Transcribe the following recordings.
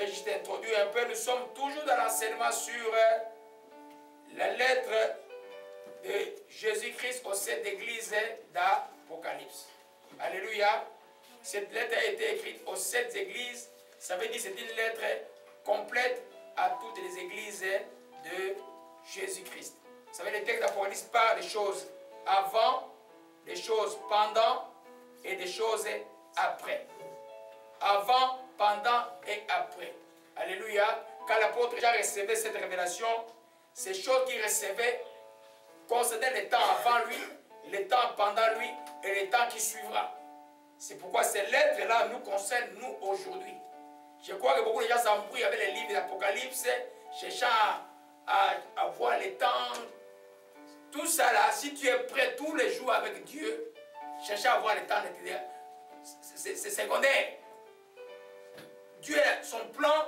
que je t'ai introduit un peu, nous sommes toujours dans l'enseignement sur la lettre de Jésus-Christ aux 7 églises d'Apocalypse. Alléluia. Cette lettre a été écrite aux 7 églises. Ça veut dire que c'est une lettre complète à toutes les églises de Jésus-Christ. Vous savez, le texte d'Apocalypse parle des choses avant, des choses pendant et des choses après. Avant, pendant et après. Alléluia. Quand l'apôtre Jean recevait cette révélation, ces choses qu'il recevait concernaient le temps avant lui, le temps pendant lui et le temps qui suivra. C'est pourquoi ces lettres-là nous concernent nous aujourd'hui. Je crois que beaucoup de gens s'embrouillent avec les livres d'Apocalypse, cherchant à voir les temps. Tout ça là, si tu es prêt tous les jours avec Dieu, chercher à voir les temps, c'est secondaire. Dieu, son plan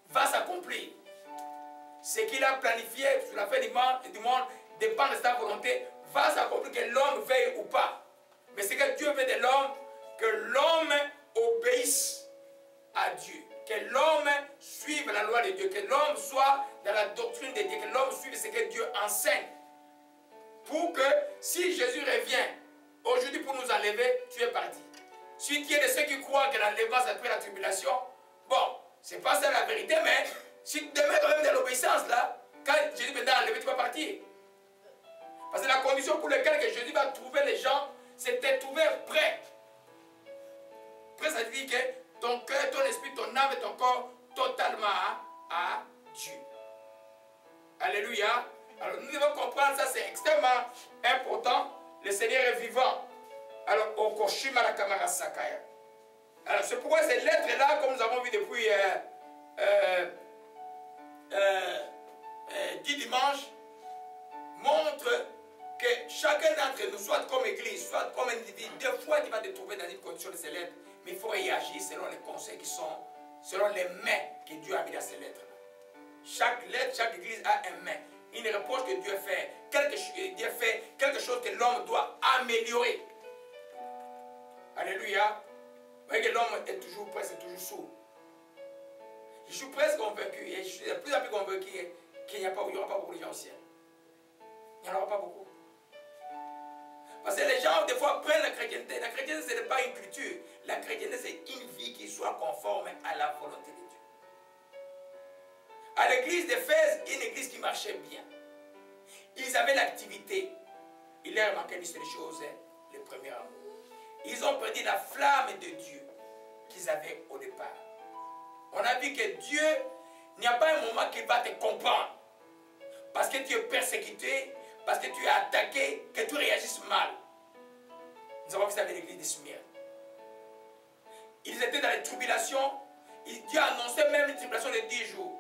va s'accomplir. Ce qu'il a planifié sur la fin du monde dépend de sa volonté, va s'accomplir, que l'homme veuille ou pas. Mais ce que Dieu veut de l'homme, que l'homme obéisse à Dieu, que l'homme suive la loi de Dieu, que l'homme soit dans la doctrine de Dieu, que l'homme suive ce que Dieu enseigne. Pour que si Jésus revient aujourd'hui pour nous enlever, tu es parti. Si tu es de ceux qui croient que l'enlèvement c'est après la tribulation, bon, c'est pas ça la vérité, mais si demain quand même de l'obéissance là, quand Jésus viendra enlever, tu vas partir. Parce que la condition pour laquelle que Jésus va trouver les gens, c'est de trouver prêt. Prêt, ça veut dire que ton cœur, ton esprit, ton âme et ton corps totalement à Dieu. Alléluia. Alors nous devons comprendre ça, c'est extrêmement important. Le Seigneur est vivant. Alors, Okoshima la Kamara Sakaya. Alors, c'est pourquoi ces lettres-là, comme nous avons vu depuis 10 dimanches, montrent que chacun d'entre nous, soit comme église, soit comme individu, deux fois tu vas te trouver dans une condition de ces lettres, mais il faut réagir selon les conseils qui sont, selon les mains que Dieu a mis dans ces lettres-là. Chaque lettre, chaque église a un main. Une réponse que Dieu fait, quelque chose que l'homme doit améliorer. Alléluia. Vous voyez que l'homme est toujours presque toujours sourd. Je suis presque convaincu, et je suis de plus en plus convaincu qu'il n'y aura pas beaucoup de gens au ciel. Il n'y en aura pas beaucoup. Parce que les gens, des fois, prennent la chrétienté. La chrétienté, ce n'est pas une culture. La chrétienté, c'est une vie qui soit conforme à la volonté de Dieu. À l'église d'Éphèse, une église qui marchait bien. Ils avaient l'activité. Il leur manquait une seule chose, le premier amour. Ils ont perdu la flamme de Dieu qu'ils avaient au départ. On a vu que Dieu, il n'y a pas un moment qu'il va te comprendre. Parce que tu es persécuté, parce que tu es attaqué, que tu réagisses mal. Nous avons vu ça avec l'église de Smyrne. Ils étaient dans les tribulations. Dieu a annoncé même une tribulation de 10 jours.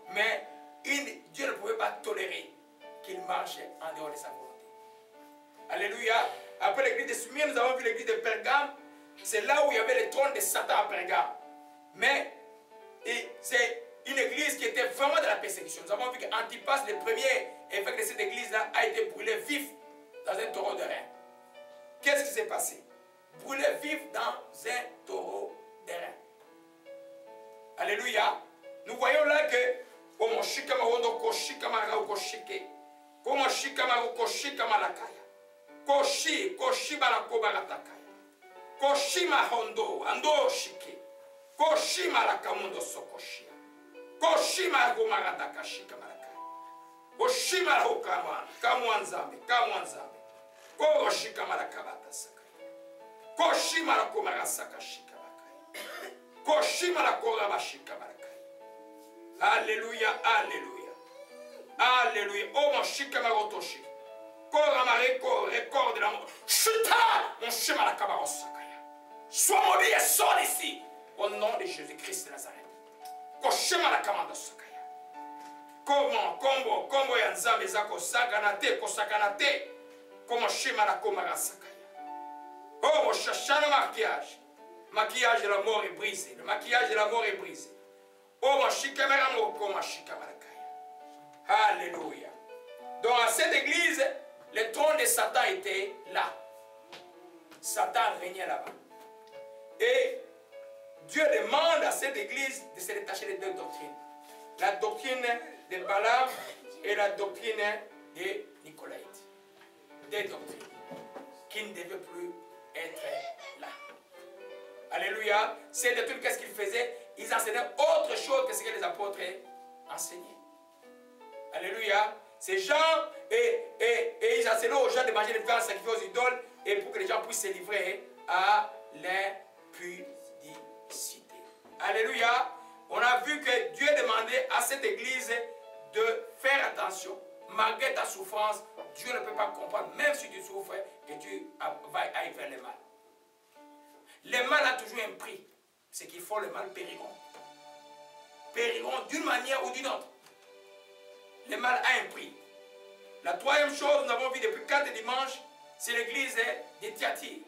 Mais Dieu ne pouvait pas tolérer qu'il marche en dehors de sa volonté. Alléluia. Après l'église de Smyrne, nous avons vu l'église de Pergame. C'est là où il y avait le trône de Satan à Pergame. Mais c'est une église qui était vraiment dans la persécution. Nous avons vu qu'Antipas, le premier évêque de cette église-là, a été brûlé vif dans un taureau de rein. Qu'est-ce qui s'est passé? Brûlé vif dans un taureau de rein. Alléluia. Nous voyons là que comme Shikamarondo Koshikama Koshike, comme Shikamaro Koshikama Lakaya, Koshima la Kobarakaya, Koshima Hondo, Ando Shike, Koshima la Kamundo Sokoshia, Koshima Gomaradaka Shikamalakaya, Koshima la Hokaman, Kamuanzambe, Koroshikama la Kabata Sakaya, Koshima la Komarasaka Shikamakaya, Koshima la Korabashikamalakaya. Alléluia, alléluia. Alléluia. Oh mon Shikamarotoshi. Koramareko, record de la mort. Chuta, mon chemin à la Kabarosakaya. Sois maudit et sors d'ici. Au nom de Jésus-Christ de Nazareth. Koshema la Kamadosakaya. Comment, combo yanzambe zako saganate, kosakanate. Comme Shema la Komarasakaya. Oh mon chachana maquillage. Maquillage de la mort est brisé. Le maquillage de la mort est brisé. Oh, ma chikamera moko, ma chikamarakaya. Alléluia. Donc, à cette église, le trône de Satan était là. Satan régnait là-bas. Et Dieu demande à cette église de se détacher des deux doctrines. La doctrine de Balaam et la doctrine de Nicolaïte. Des doctrines qui ne devaient plus être là. Alléluia. Ces doctrines, qu'est-ce qu'ils faisaient? Ils enseignaient autre chose que ce que les apôtres enseignaient. Alléluia. Ces gens, et ils enseignaient aux gens de manger des viandes sacrifiées aux idoles, et pour que les gens puissent se livrer à l'impudicité. Alléluia. On a vu que Dieu demandait à cette église de faire attention. Malgré ta souffrance, Dieu ne peut pas comprendre, même si tu souffres, que tu ailles vers le mal. Le mal a toujours un prix. Ceux qui font le mal périront. Périront d'une manière ou d'une autre. Le mal a un prix. La troisième chose, nous avons vu depuis 4 dimanches, c'est l'église de Thyatire.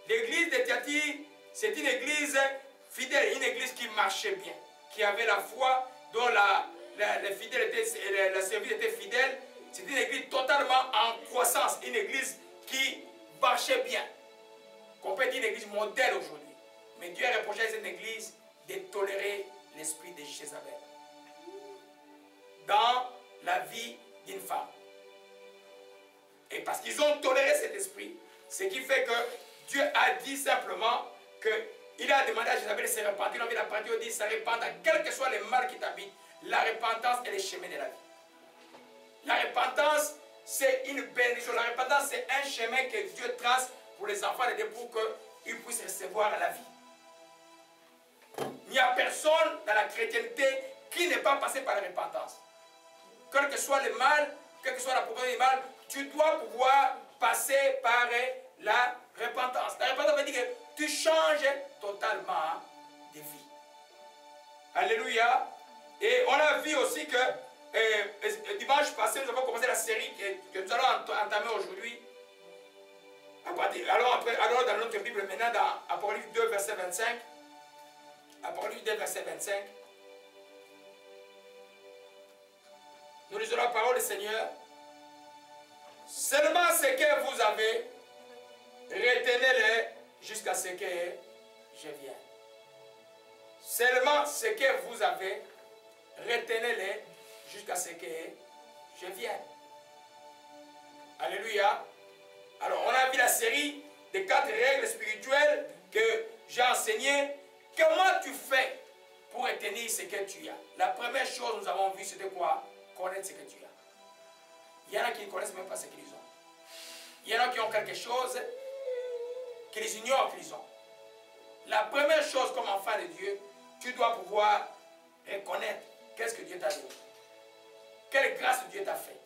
L'église de Thyatire, c'est une église fidèle, une église qui marchait bien, qui avait la foi, dont la service était fidèle. C'est une église totalement en croissance, une église qui marchait bien. Qu'on peut dire une église modèle aujourd'hui. Mais Dieu a reproché à cette église de tolérer l'esprit de Jézabel dans la vie d'une femme. Et parce qu'ils ont toléré cet esprit, ce qui fait que Dieu a dit simplement qu'il a demandé à Jézabel de se repentir. Il a parlé, il dit, se repente, quel que soit le mal qui t'habite, la repentance est le chemin de la vie. La repentance, c'est une bénédiction. La repentance, c'est un chemin que Dieu trace pour les enfants de Dieu pour qu'ils puissent recevoir la vie. Il n'y a personne dans la chrétienté qui n'est pas passé par la repentance. Quel que soit le mal, quelle que soit la propriété du mal, tu dois pouvoir passer par la repentance. La repentance veut dire que tu changes totalement de vie. Alléluia. Et on a vu aussi que dimanche passé, nous avons commencé la série que nous allons entamer aujourd'hui. Alors dans notre Bible maintenant, dans Apocalypse 2, verset 25. Apocalypse 2, verset 25. Nous lisons la parole du Seigneur. Seulement ce que vous avez, retenez-le jusqu'à ce que je vienne. Seulement ce que vous avez, retenez-le jusqu'à ce que je vienne. Alléluia. Alors, on a vu la série des 4 règles spirituelles que j'ai enseignées. Comment tu fais pour retenir ce que tu as? La première chose que nous avons vu, c'était quoi? Connaître ce que tu as. Il y en a qui ne connaissent même pas ce qu'ils ont. Il y en a qui ont quelque chose qu'ils ignorent qu'ils ont. La première chose comme enfant de Dieu, tu dois pouvoir reconnaître qu'est-ce que Dieu t'a donné. Quelle grâce Dieu t'a fait.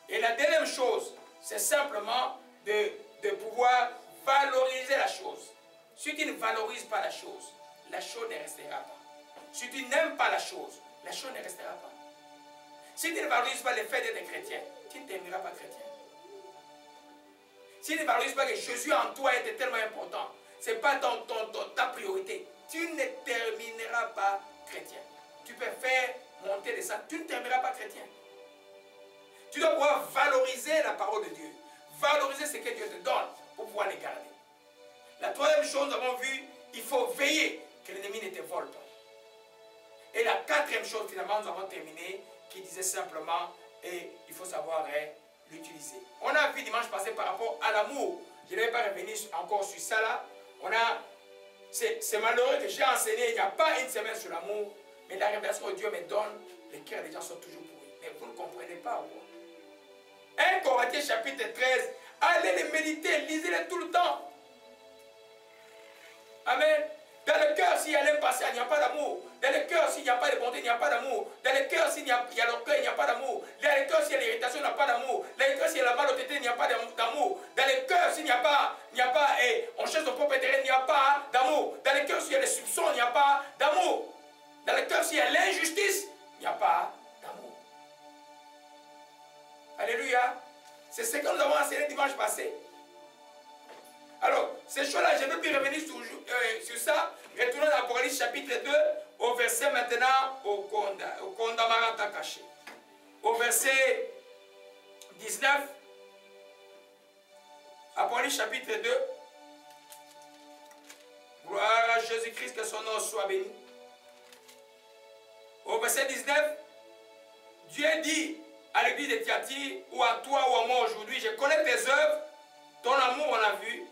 Et la deuxième chose, c'est simplement de pouvoir valoriser la chose. Si tu ne valorises pas la chose ne restera pas. Si tu n'aimes pas la chose ne restera pas. Si tu ne valorises pas le fait d'être chrétien, tu ne t'aimeras pas chrétien. Si tu ne valorises pas que Jésus en toi était tellement important, ce n'est pas ta priorité, tu ne termineras pas chrétien. Tu peux faire monter les sangs, tu ne termineras pas chrétien. Tu dois pouvoir valoriser la parole de Dieu, valoriser ce que Dieu te donne pour pouvoir les garder. La troisième chose, nous avons vu, il faut veiller que l'ennemi ne te vole pas. Et la quatrième chose, finalement, nous avons terminé, qui disait simplement, et il faut savoir l'utiliser. On a vu dimanche passé par rapport à l'amour. Je ne vais pas revenir encore sur ça là. C'est malheureux que j'ai enseigné il n'y a pas une semaine sur l'amour, mais la révélation que Dieu me donne, les cœurs des gens sont toujours pourris. Mais vous ne comprenez pas, ou quoi? 1 Corinthiens chapitre 13, allez les méditer, lisez-les tout le temps. Amen. Dans le cœur, s'il y a l'impatience, il n'y a pas d'amour. Dans le cœur, s'il n'y a pas de bonté, il n'y a pas d'amour. Dans le cœur, s'il y a l'orgueil, il n'y a pas d'amour. Dans le cœur, s'il y a l'irritation, il n'y a pas d'amour. Dans le cœur, s'il y a la malhonnêteté, il n'y a pas d'amour. Dans le cœur, s'il n'y a pas, on cherche son propre intérêt, il n'y a pas d'amour. Dans le cœur, s'il y a les soupçons, il n'y a pas d'amour. Dans le cœur, s'il y a l'injustice, il n'y a pas d'amour. Alléluia. C'est ce que nous avons enseigné dimanche passé. Alors, ces choses-là, je ne veux plus revenir sur ça. Retournons dans l'Apocalypse chapitre 2, au verset maintenant, au Kondamarata caché. Au verset 19, Apocalypse chapitre 2. Gloire à Jésus-Christ, que son nom soit béni. Au verset 19, Dieu dit à l'église de Thyatire, ou à toi ou à moi aujourd'hui, je connais tes œuvres, ton amour on a vu,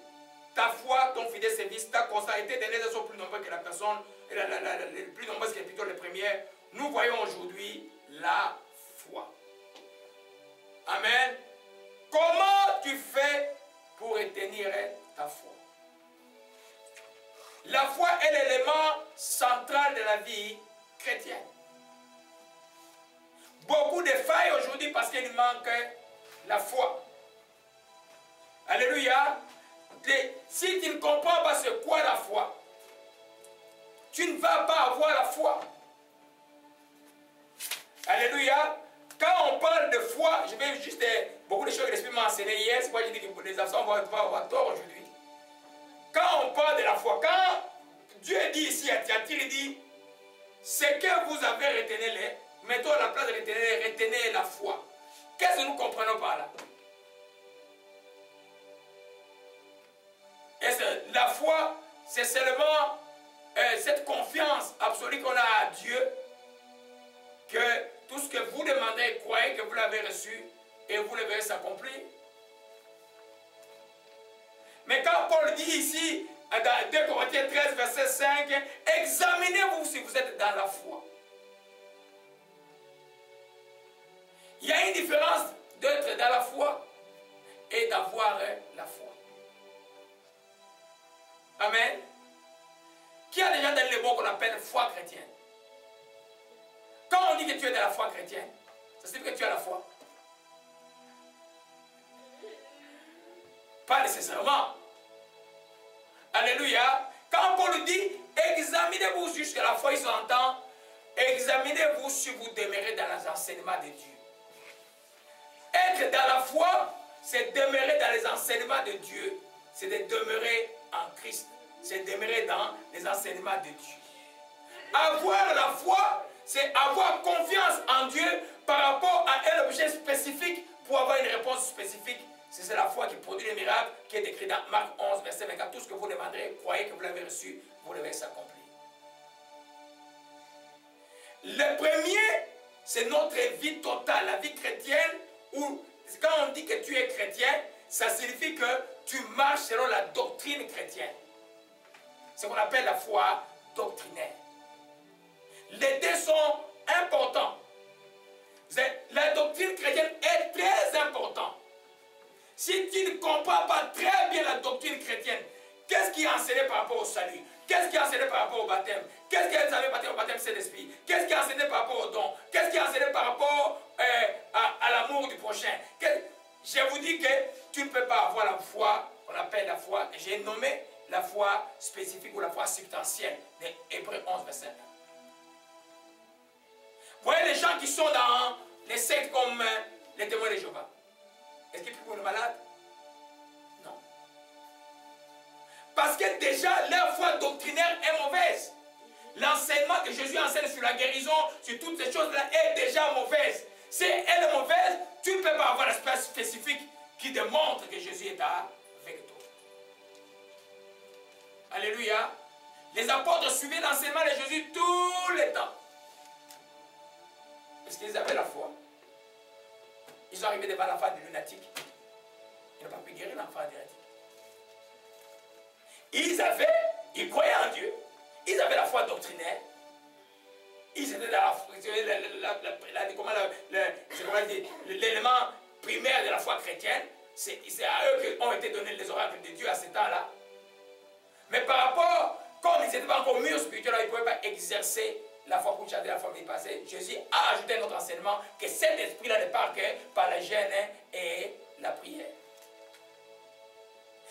ta foi, ton fidèle service, ta constantité, tes nez sont plus nombreux que la personne, les plus nombreuses que plutôt les premières. Nous voyons aujourd'hui la foi. Amen. Comment tu fais pour retenir ta foi? La foi est l'élément central de la vie chrétienne. Beaucoup de failles aujourd'hui parce qu'il manque la foi. Alléluia. Si tu ne comprends pas ce qu'est la foi, tu ne vas pas avoir la foi. Alléluia. Quand on parle de foi, je vais juste beaucoup de choses que l'Esprit m'a enseigné hier, c'est pourquoi je dis que les absents vont avoir tort aujourd'hui. Quand on parle de la foi, quand Dieu dit ici à Thyatire, il dit, ce que vous avez retenu, mettons à la place de retenir la foi. Qu'est-ce que nous comprenons par là? La foi, c'est seulement cette confiance absolue qu'on a à Dieu, que tout ce que vous demandez, croyez que vous l'avez reçu et vous le verrez s'accomplir. Mais quand Paul dit ici, dans 2 Corinthiens 13, verset 5, examinez-vous si vous êtes dans la foi. Il y a une différence d'être dans la foi et d'avoir la foi. Amen. Qui a déjà donné le mot qu'on appelle foi chrétienne? Quand on dit que tu es dans la foi chrétienne, ça signifie que tu as la foi. Pas nécessairement. Alléluia. Quand Paul dit, examinez-vous jusqu'à la foi, il s'entend, examinez-vous si vous demeurez dans les enseignements de Dieu. Être dans la foi, c'est demeurer dans les enseignements de Dieu. C'est de demeurer en Christ. C'est demeurer dans les enseignements de Dieu. Avoir la foi, c'est avoir confiance en Dieu par rapport à un objet spécifique pour avoir une réponse spécifique. C'est la foi qui produit les miracles qui est écrit dans Marc 11, verset 24. Tout ce que vous demanderez, croyez que vous l'avez reçu, vous devez s'accomplir. Le premier, c'est notre vie totale, la vie chrétienne, où quand on dit que tu es chrétien, ça signifie que tu marches selon la doctrine chrétienne. C'est ce qu'on appelle la foi doctrinaire. Les deux sont importants. La doctrine chrétienne est très importante. Si tu ne comprends pas très bien la doctrine chrétienne, qu'est-ce qui est enseigné par rapport au salut? Qu'est-ce qui est enseigné par rapport au baptême? Qu'est-ce qui est enseigné par rapport au baptême Saint-Esprit? Qu'est-ce qui est enseigné par rapport au don? Qu'est-ce qui est enseigné par rapport à l'amour du prochain? Je vous dis que tu ne peux pas avoir la foi, on appelle la foi, j'ai nommé la foi spécifique ou la foi substantielle de Hébreux 11, verset 1. Vous voyez les gens qui sont dans les sectes comme les témoins de Jéhovah. Est-ce qu'ils prient pour les malades? Non. Parce que déjà, leur foi doctrinaire est mauvaise. L'enseignement que Jésus enseigne sur la guérison, sur toutes ces choses-là, est déjà mauvaise. Si elle est mauvaise, tu ne peux pas avoir l'aspect spécifique qui démontre que Jésus est avec toi. Alléluia. Les apôtres suivaient l'enseignement de Jésus tout le temps. Parce qu'ils avaient la foi. Ils sont arrivés devant l'enfant du lunatique. Ils n'ont pas pu guérir l'enfant lunatique. Ils croyaient en Dieu. Ils avaient la foi doctrinaire. Ils étaient dans l'élément primaire de la foi chrétienne. C'est à eux qu'ont été donnés les oracles de Dieu à ce temps-là. Mais par rapport, comme ils n'étaient pas encore mûrs spirituellement, ils ne pouvaient pas exercer la foi pour chanter la foi passée. Jésus a ajouté notre enseignement que cet esprit-là ne part que par la jeûne et la prière.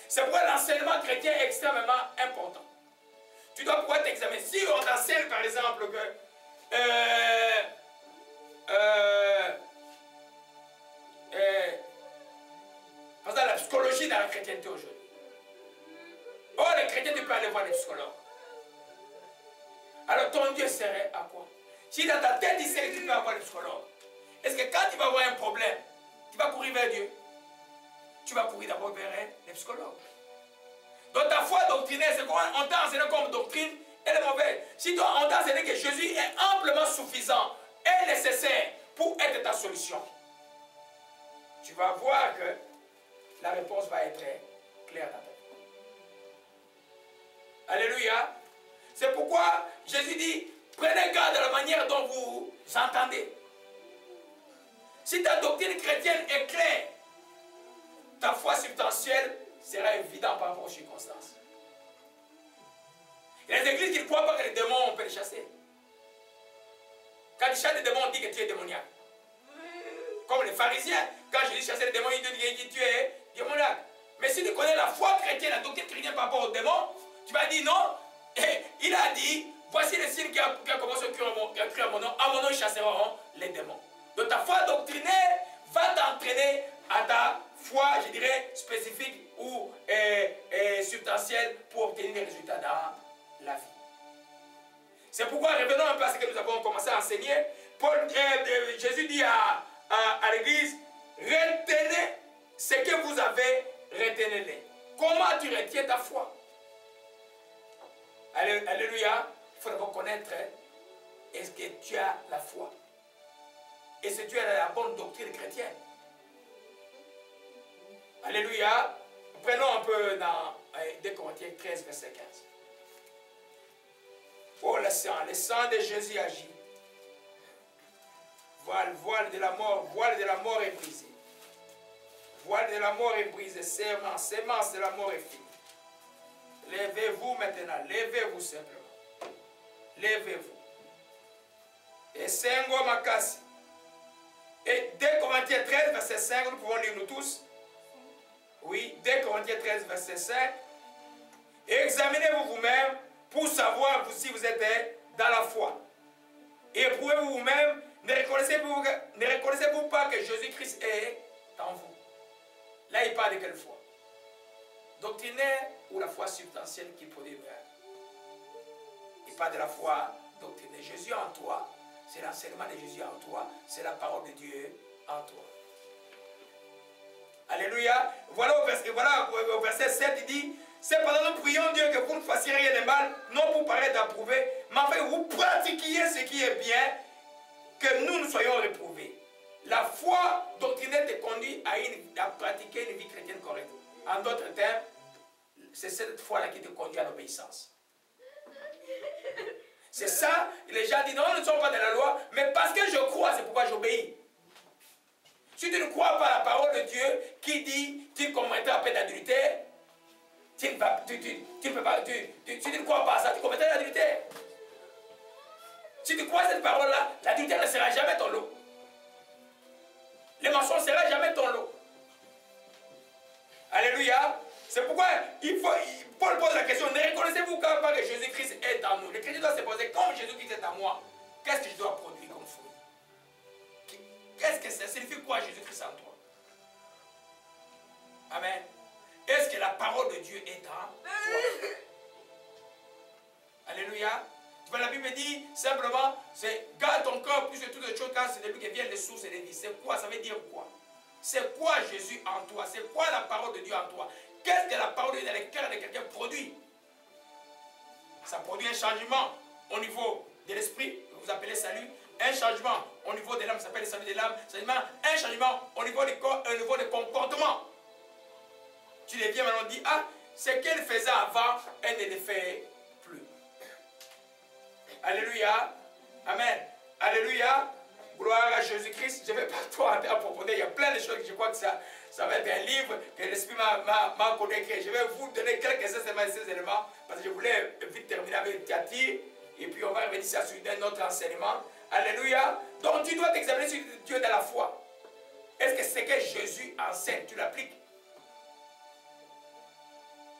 C'est pourquoi l'enseignement chrétien est extrêmement important. Tu dois pouvoir t'examiner. Si on t'enseigne par exemple que par exemple la psychologie dans la chrétienté aujourd'hui. Oh, les chrétiens, tu peux aller voir les psychologues. Alors ton Dieu serait à quoi? Si dans ta tête il sait que tu peux avoir le psychologue, est-ce que quand tu vas avoir un problème, tu vas courir vers Dieu? Tu vas courir d'abord vers les psychologues. Donc ta foi doctrinaire, c'est quoi on t'a enseigné comme doctrine, elle est mauvaise. Si toi, on t'a enseigné que Jésus est amplement suffisant et nécessaire pour être ta solution, tu vas voir que la réponse va être claire dans ta vie. Alléluia. C'est pourquoi Jésus dit, prenez garde de la manière dont vous entendez. Si ta doctrine chrétienne est claire, ta foi substantielle sera évidente par rapport aux circonstances. Il y a des églises qui ne croient pas que les démons, on peut les chasser. Quand ils chassent les démons, on dit que tu es démoniaque. Comme les pharisiens, quand Jésus chassait les démons, il dit que tu es démoniaque. Mais si tu connais la foi chrétienne, la doctrine chrétienne par rapport aux démons, tu vas dire non. Et il a dit, voici les signes qui a commencé à crier à mon nom, ils chasseront les démons. Donc ta foi doctrinaire va t'entraîner à ta foi, je dirais, spécifique ou substantielle pour obtenir des résultats dans la vie. C'est pourquoi, revenons un peu à ce que nous avons commencé à enseigner. Jésus dit à l'église, retenez ce que vous avez, retenez-les. Comment tu retiens ta foi? Alléluia. Il faut d'abord connaître, est-ce que tu as la foi? Est-ce que tu as la bonne doctrine chrétienne? Alléluia. Prenons un peu dans 2 Corinthiens 13, verset 15. Oh, le sang de Jésus agit. Voile de la mort est brisé. Voile de la mort est brisé. Sémence de la mort est finie. Levez-vous maintenant. Levez-vous simplement. Levez-vous. Et Sengo Makasi. Et 2 Corinthiens 13, verset 5, nous pouvons lire nous tous. Oui, 2 Corinthiens 13, verset 5. Examinez-vous vous-même pour savoir si vous êtes dans la foi. Et éprouvez-vous vous-même, ne reconnaissez-vous pas que Jésus-Christ est en vous. Là, il parle de quelle foi? Doctrinaire ou la foi substantielle qui produit vrai? Il parle de la foi doctrinaire. Jésus en toi, c'est l'enseignement de Jésus en toi, c'est la parole de Dieu en toi. Alléluia. Voilà au verset 7, il dit, cependant nous prions Dieu que vous ne fassiez rien de mal, non pour paraître approuvé, mais afin que vous pratiquiez ce qui est bien, que nous soyons réprouvés. La foi doctrinaire te conduit à pratiquer une vie chrétienne correcte. En d'autres termes, c'est cette foi-là qui te conduit à l'obéissance. C'est ça, les gens disent non, nous ne sommes pas dans la loi, mais parce que je crois, c'est pourquoi j'obéis. Si tu ne crois pas à la parole de Dieu qui dit tu commettras peine d'adultère, tu ne peux pas, si tu ne crois pas à ça, tu commettras l'adultère. Si tu crois à cette parole-là, l'adultère ne sera jamais ton lot. Le mensonge ne sera jamais ton lot. Alléluia. C'est pourquoi Paul pose la question, ne reconnaissez-vous pas que Jésus-Christ est en nous? Le chrétien doit se poser, comme Jésus-Christ est en moi, qu'est-ce que je dois produire comme fruit? Qu'est-ce que ça signifie quoi Jésus-Christ en toi? Amen. Est-ce que la parole de Dieu est en toi? Alléluia. La Bible dit simplement, c'est garde ton corps plus de toutes les choses car c'est de lui qui viennent les sources et les vies. C'est quoi? Ça veut dire quoi? C'est quoi Jésus en toi? C'est quoi la parole de Dieu en toi? Qu'est-ce que la parole de Dieu dans le cœur de quelqu'un produit? Ça produit un changement au niveau de l'esprit, que vous appelez salut, un changement au niveau de l'âme, ça s'appelle le salut de l'âme, un changement au niveau du corps, au niveau du comportement. Tu deviens maintenant dit, ah, ce qu'elle faisait avant, elle ne le fait plus. Alléluia. Amen. Alléluia. Gloire à Jésus-Christ. Je ne vais pas trop entrer à proposer. Il y a plein de choses que je crois que ça va être un livre que l'Esprit m'a écrit. Je vais vous donner quelques éléments parce que je voulais vite terminer avec Cathy et puis on va revenir sur un autre enseignement. Alléluia. Donc tu dois t'examiner sur Dieu dans la foi. Est-ce que ce que Jésus enseigne, tu l'appliques?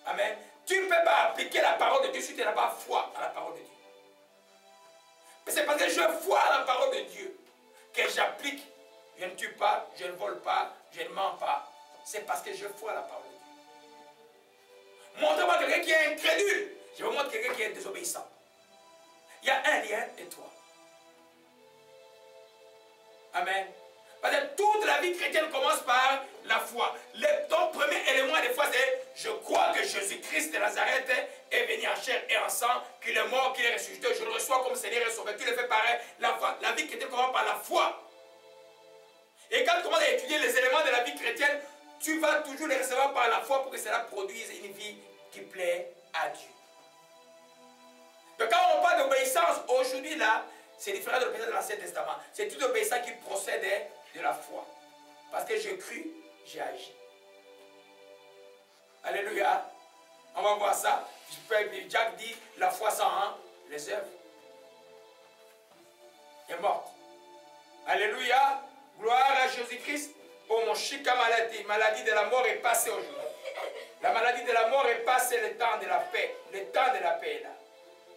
Amen. Tu ne peux pas appliquer la parole de Dieu si tu n'as pas foi à la parole de Dieu. Mais c'est parce que je vois à la parole de Dieu que j'applique. Je ne tue pas, je ne vole pas, je ne mens pas. C'est parce que je vois la parole de Dieu. Montre-moi quelqu'un qui est incrédule. Je vous montre quelqu'un qui est désobéissant. Il y a un lien étroit. Amen. Parce que toute la vie chrétienne commence par la foi. Ton premier élément des fois c'est je crois que Jésus-Christ de Nazareth est venu en chair et en sang, qu'il est mort, qu'il est ressuscité, je le reçois comme Seigneur et Sauveur. Tu le fais pareil, la vie chrétienne commence par la foi. Et quand tu commences à étudier les éléments de la vie chrétienne, tu vas toujours les recevoir par la foi pour que cela produise une vie qui plaît à Dieu. Donc quand on parle d'obéissance, aujourd'hui là, c'est différent de l'obéissance de l'Ancien Testament. C'est toute obéissance qui procède de la foi. Parce que j'ai cru, j'ai agi. Alléluia. On va voir ça. Jacques dit, la foi sans les œuvres est morte. Alléluia. Gloire à Jésus-Christ. Oh mon chica maladie. Maladie de la mort est passée aujourd'hui. La maladie de la mort est passée, le temps de la paix. Le temps de la paix est là.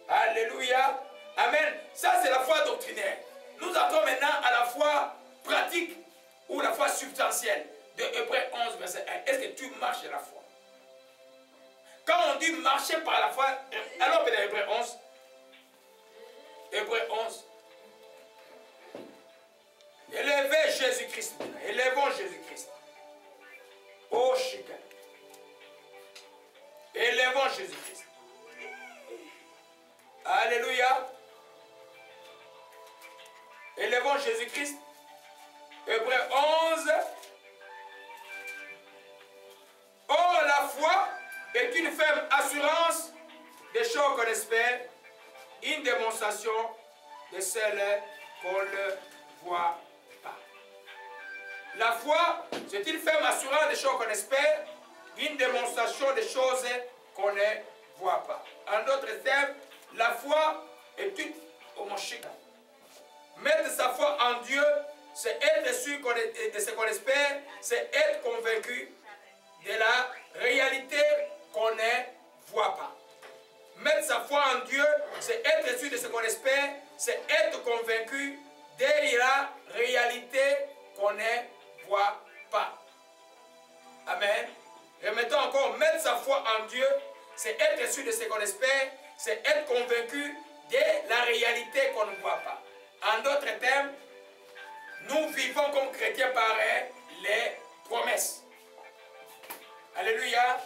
Alléluia. Amen. Ça c'est la foi doctrinaire. Nous entrons maintenant à la foi pratique ou la foi substantielle de Hébreux 11 verset 1. Est-ce que tu marches de la foi? Quand on dit marcher par la foi, alors dans Hébreux 11, Hébreux 11, élevez Jésus-Christ, élevons Jésus-Christ. Oh Chica, élevons Jésus-Christ. Alléluia. Élevons Jésus-Christ. Hébreux 11. Or la foi est une ferme assurance des choses qu'on espère, une démonstration de celles qu'on ne voit pas. La foi, c'est une ferme assurance des choses qu'on espère, une démonstration des choses qu'on ne voit pas. En d'autres termes, la foi est une... Oh mon chic. Mettre sa foi en Dieu, c'est être sûr de ce qu'on espère, c'est être convaincu de la réalité qu'on ne voit pas. Mettre sa foi en Dieu, c'est être sûr de ce qu'on espère, c'est être convaincu de la réalité qu'on ne voit pas. Amen. Remettons encore, mettre sa foi en Dieu, c'est être sûr de ce qu'on espère, c'est être convaincu de la réalité qu'on ne voit pas. En d'autres termes, nous vivons comme chrétiens par les promesses. Alléluia.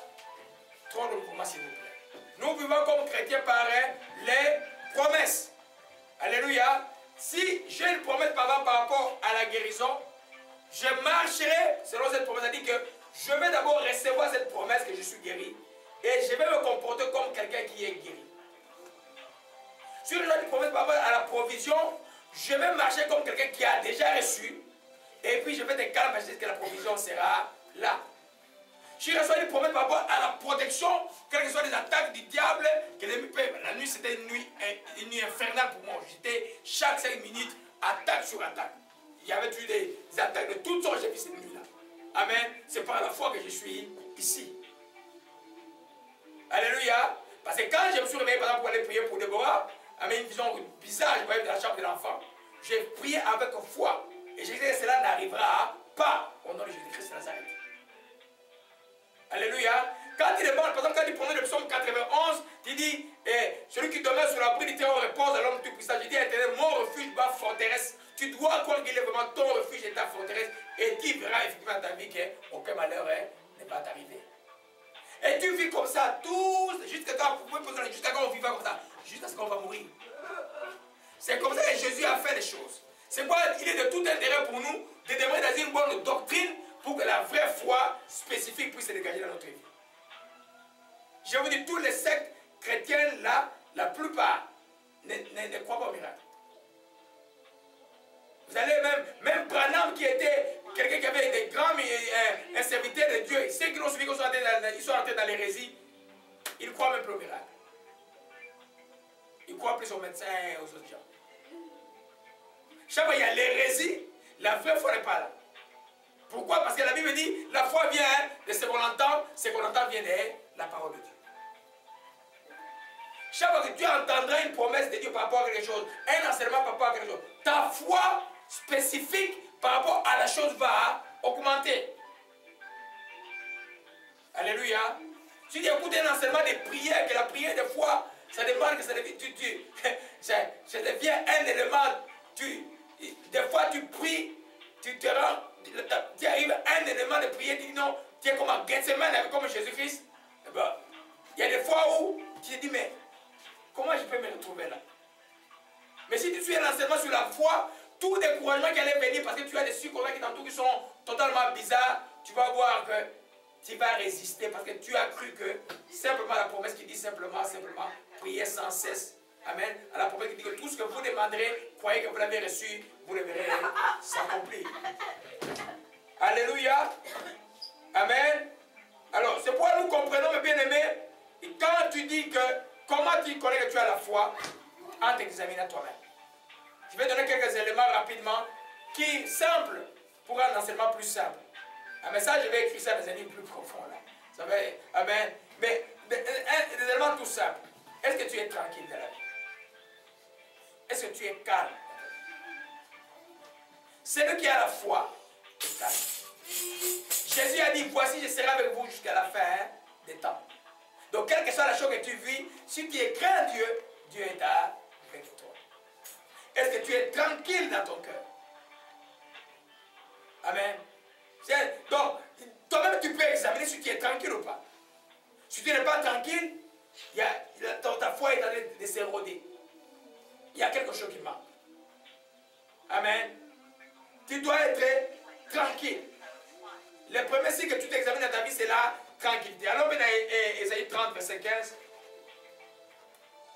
Trop de promesses, s'il vous plaît. Nous vivons comme chrétiens par les promesses. Alléluia. Si j'ai une promesse par rapport à la guérison, je marcherai selon cette promesse. C'est-à-dire que je vais d'abord recevoir cette promesse que je suis guéri et je vais me comporter comme quelqu'un qui est guéri. Si j'ai une promesse par rapport à la provision, je vais marcher comme quelqu'un qui a déjà reçu et puis je vais te calmer parce que la provision sera là. Si je reçois une promesse par rapport à la protection, quelles que soient les attaques du diable, que la nuit c'était une nuit infernale pour moi. J'étais chaque 5 minutes, attaque sur attaque. Il y avait eu des attaques de toutes sortes, j'ai vu cette nuit-là. Amen. C'est par la foi que je suis ici. Alléluia. Parce que quand je me suis réveillé par exemple pour aller prier pour Déborah, avec une vision bizarre, je voyais dans la chambre de l'enfant. J'ai prié avec foi. Et j'ai dit que cela n'arrivera pas au nom de Jésus-Christ de Nazareth. Alléluia. Quand il demande, par exemple, quand il prenait le psaume 91, il dit, celui qui demeure sur l'abri du terreau repose à l'homme tout-puissant. Je dis, éternel, mon refuge, ma forteresse. Tu dois croire qu'il est vraiment ton refuge et ta forteresse. Et tu verras effectivement dans ta vie qu'aucun malheur n'est pas arrivé. Et tu vis comme ça, jusqu'à quand on vivra comme ça, jusqu'à ce qu'on va mourir. C'est comme ça que Jésus a fait les choses. C'est pourquoi il est de tout intérêt pour nous de demeurer dans une bonne doctrine pour que la vraie foi spécifique puisse se dégager dans notre vie. Je vous dis, tous les sectes chrétiens là, la plupart ne croient pas au miracle. Vous allez même Branham qui était quelqu'un qui avait des grands serviteurs de Dieu, ceux qui l'ont suivi, ils sont entrés dans l'hérésie, ils croient même plus au miracle. Ils croient plus aux médecins et aux autres gens. Chaque fois il y a l'hérésie, la vraie foi n'est pas là. Pourquoi? Parce que la Bible dit, la foi vient de ce qu'on entend vient de la parole de Dieu. Chaque fois que tu entendras une promesse de Dieu par rapport à quelque chose, un enseignement par rapport à quelque chose, ta foi spécifique par rapport à la chose va augmenter. Alléluia. Si tu écoutes un enseignement de prière, que la prière de foi, ça demande que ça devient un élément. Des fois tu pries, tu arrives à un élément de prière, tu dis non, tu es comme à Gethsemane, comme Jésus-Christ. Bon, il y a des fois où tu te dis, mais comment je peux me retrouver là? Mais si tu suis un enseignement sur la foi, tout découragement qui allait venir parce que tu as des sucres qui t'entourent qui sont totalement bizarres, tu vas voir que tu vas résister parce que tu as cru que simplement la promesse qui dit simplement, priez sans cesse. Amen. À la promesse qui dit que tout ce que vous demanderez, croyez que vous l'avez reçu, vous le verrez s'accomplir. Alléluia. Amen. Alors, c'est pourquoi nous comprenons, mes bien-aimés, quand tu dis que, comment tu connais que tu as la foi, en t'examinant toi-même. Je vais donner quelques éléments rapidement, qui simples, pour un enseignement plus simple. Un message, je vais écrire ça dans un livre plus profond, là. Ça va, amen. Mais, des éléments tout simples. Est-ce que tu es tranquille dans la vie? Est-ce que tu es calme? Celui qui a la foi est calme. Jésus a dit, voici, je serai avec vous jusqu'à la fin des temps. Donc, quelle que soit la chose que tu vis, si tu es craint Dieu, Dieu est avec toi. Est-ce que tu es tranquille dans ton cœur? Amen. Donc, toi-même, tu peux examiner si tu es tranquille ou pas. Si tu n'es pas tranquille, ta foi est en train de s'éroder. Il y a quelque chose qui manque. Amen. Tu dois être tranquille. Le premier signe que tu t'examines dans ta vie, c'est la tranquillité. Alors, on est Ésaïe 30, verset 15.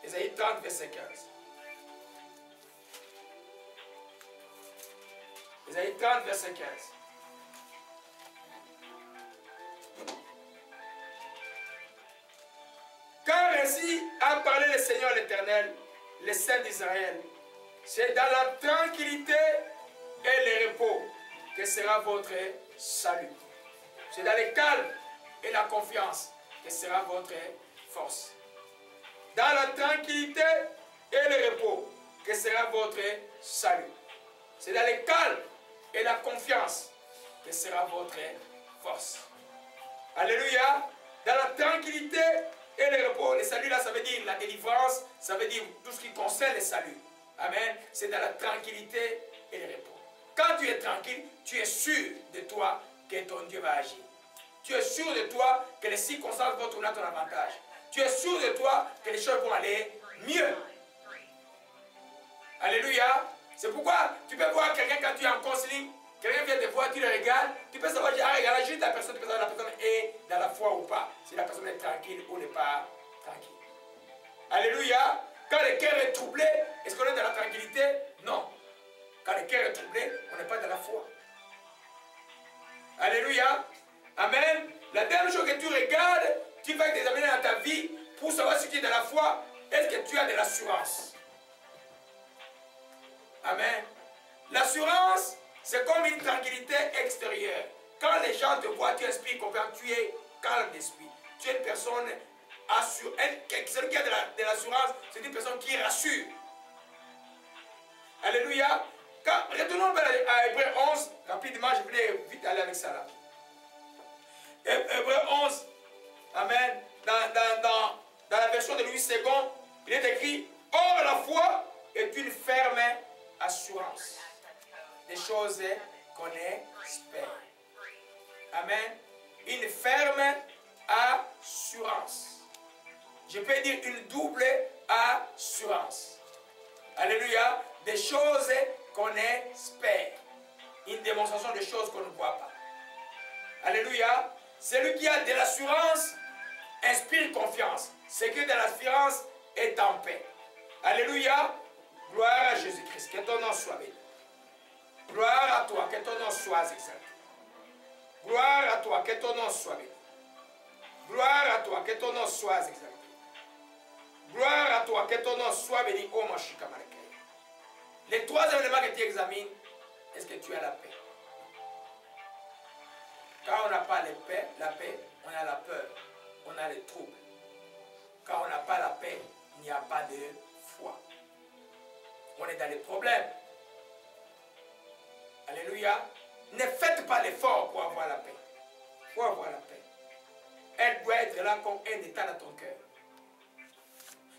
Ésaïe 30, verset 15. Ésaïe 30, verset 15. Car ainsi a parlé le Seigneur l'Éternel, le Saint d'Israël. C'est dans la tranquillité et le repos que sera votre salut. C'est dans le calme et la confiance que sera votre force. Dans la tranquillité et le repos que sera votre salut. C'est dans le calme et la confiance que sera votre force. Alléluia. Dans la tranquillité et le repos. Le salut là, ça veut dire la délivrance, ça veut dire tout ce qui concerne le salut. Amen. C'est dans la tranquillité et le repos. Quand tu es tranquille, tu es sûr de toi que ton Dieu va agir. Tu es sûr de toi que les circonstances vont tourner à ton avantage. Tu es sûr de toi que les choses vont aller mieux. Alléluia. C'est pourquoi tu peux voir quelqu'un quand tu es en counseling, quelqu'un vient te voir, tu le regardes, tu peux savoir, regarde juste la personne, tu peux savoir si la personne est dans la foi ou pas, si la personne est tranquille ou n'est pas tranquille. Alléluia. Quand le cœur est troublé, est-ce qu'on est dans la tranquillité? Non. Quand le cœur est troublé, on n'est pas dans la foi. Alléluia. Amen. La dernière chose que tu regardes, tu vas t'examiner dans ta vie pour savoir si tu es dans la foi. Est-ce que tu as de l'assurance? Amen. L'assurance, c'est comme une tranquillité extérieure. Quand les gens te voient, tu inspires confiance, tu es calme d'esprit. Tu es une personne assurée. Celui qui a de l'assurance, c'est une personne qui rassure. Alléluia. Retournons à Hébreux 11. Rapidement, je voulais vite aller avec ça là. Hébreux 11. Amen. Dans la version de Louis II, il est écrit: or la foi est une ferme assurance des choses qu'on espère. Amen. Une ferme assurance. Je peux dire une double assurance. Alléluia. Des choses qu'on espère. Une démonstration de choses qu'on ne voit pas. Alléluia. Celui qui a de l'assurance inspire confiance. Celui qui a de l'assurance est en paix. Alléluia. Gloire à Jésus-Christ. Que ton nom soit béni. Gloire à toi. Que ton nom soit exalté. Gloire à toi. Que ton nom soit béni. Gloire à toi. Que ton nom soit exalté. Gloire à toi. Que ton nom soit béni. Oh mon Shikamalekei. Les trois éléments que tu examines, est-ce que tu as la paix? Quand on n'a pas la paix, on a la peur. On a les troubles. Quand on n'a pas la paix, il n'y a pas de foi. On est dans les problèmes. Alléluia. Ne faites pas l'effort pour avoir la paix. Pour avoir la paix. Elle doit être là comme un état dans ton cœur.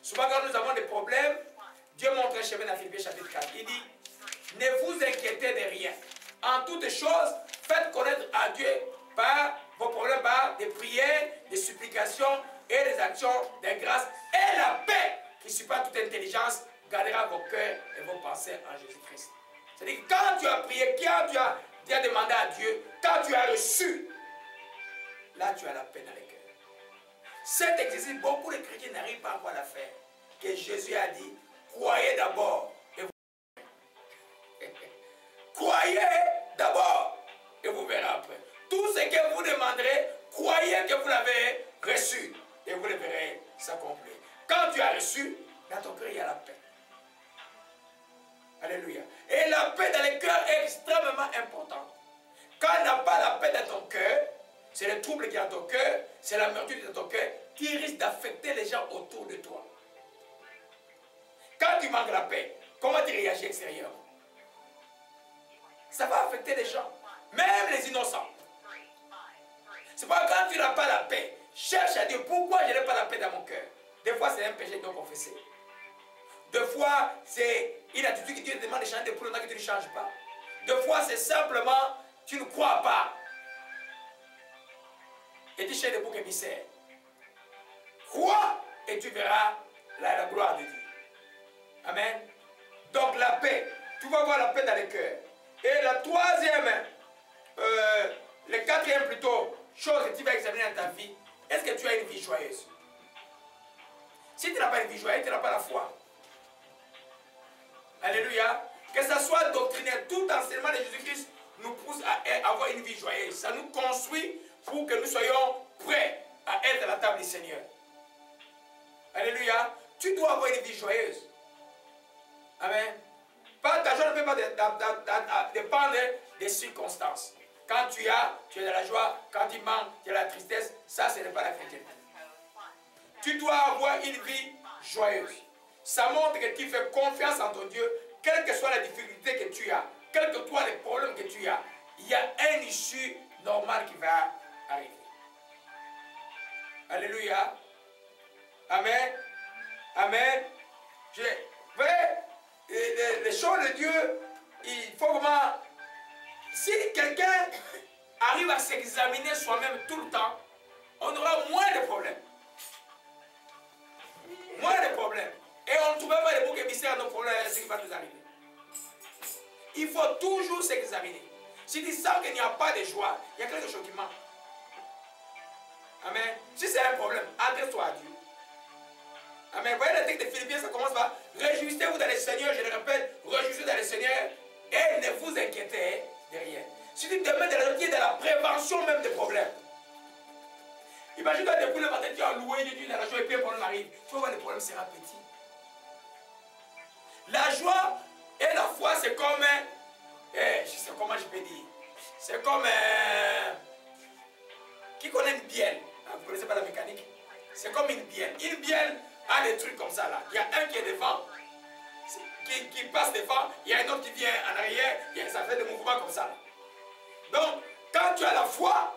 Souvent quand nous avons des problèmes, Dieu montre un chemin dans Philippiens chapitre 4. Il dit, ne vous inquiétez de rien. En toutes choses, faites connaître à Dieu par vos problèmes par des prières, des supplications et des actions de grâce. Et la paix qui surpasse toute intelligence gardera vos cœurs et vos pensées en Jésus-Christ. C'est-à-dire que quand tu as prié, quand tu as demandé à Dieu, quand tu as reçu, là tu as la paix dans les cœurs. Cet exercice, beaucoup de chrétiens n'arrivent pas encore à la faire. Que Jésus a dit, croyez d'abord et vous verrez. Croyez d'abord et vous verrez après. Tout ce que vous demanderez, croyez que vous l'avez reçu et vous le verrez s'accomplir. Quand tu as reçu, dans ton cœur, il y a la paix. Alléluia. Et la paix dans le cœur est extrêmement importante. Quand il n'y a pas la paix dans ton cœur, c'est le trouble qui est dans ton cœur, c'est l'amertume dans ton cœur, qui risque d'affecter les gens autour de toi. Quand tu manques la paix, comment tu réagis extérieurement? Ça va affecter les gens, même les innocents. C'est pas quand tu n'as pas la paix, cherche à dire pourquoi je n'ai pas la paix dans mon cœur. Des fois, c'est un péché non confessé. Des fois, c'est une attitude que Dieu te demande de changer depuis longtemps que tu ne changes pas. Des fois, c'est simplement, tu ne crois pas. Et tu cherches des boucs émissaires. Crois et tu verras la gloire de Dieu. Amen. Donc la paix, tu vas voir la paix dans le cœur. Et la troisième, le quatrième plutôt, chose que tu vas examiner dans ta vie, est-ce que tu as une vie joyeuse? Si tu n'as pas une vie joyeuse, tu n'as pas la foi. Alléluia. Que ce soit doctrinaire, tout enseignement de Jésus-Christ nous pousse à avoir une vie joyeuse. Ça nous construit pour que nous soyons prêts à être à la table du Seigneur. Alléluia. Tu dois avoir une vie joyeuse. Amen. Ta joie ne peut pas dépendre des circonstances. Quand tu as de la joie. Quand il manque, tu as de la tristesse. Ça, ce n'est pas la chrétienté. Tu dois avoir une vie joyeuse. Ça montre que tu fais confiance en ton Dieu, quelle que soit la difficulté que tu as, quels que soient les problèmes que tu as, il y a un issue normale qui va arriver. Alléluia. Amen. Amen. Les choses de Dieu, il faut vraiment... Si quelqu'un arrive à s'examiner soi-même tout le temps, on aura moins de problèmes. Moins de problèmes. Et on ne trouvera pas les boucs émissaires à nos problèmes, ce qui va nous arriver. Il faut toujours s'examiner. Si tu sens qu'il n'y a pas de joie, il y a quelque chose qui manque. Amen. Si c'est un problème, adresse-toi à Dieu. Amen. Vous voyez le texte de Philippiens, ça commence par réjouissez-vous dans le Seigneur, je le répète, réjouissez-vous dans le Seigneur et ne vous inquiétez de rien. Si tu te mets dans la prévention même des problèmes. Imagine-toi depuis le matin, tu as loué Dieu dans la joie et puis un problème arrive. Tu vas voir, le problème sera petit. La joie et la foi, c'est comme, je sais comment je peux dire, c'est comme, qui connaît une bielle? Vous ne connaissez pas la mécanique? C'est comme une bielle. Une bielle a des trucs comme ça là. Il y a un qui est devant, qui passe devant, il y a un autre qui vient en arrière, ça fait des mouvements comme ça là. Donc, quand tu as la foi,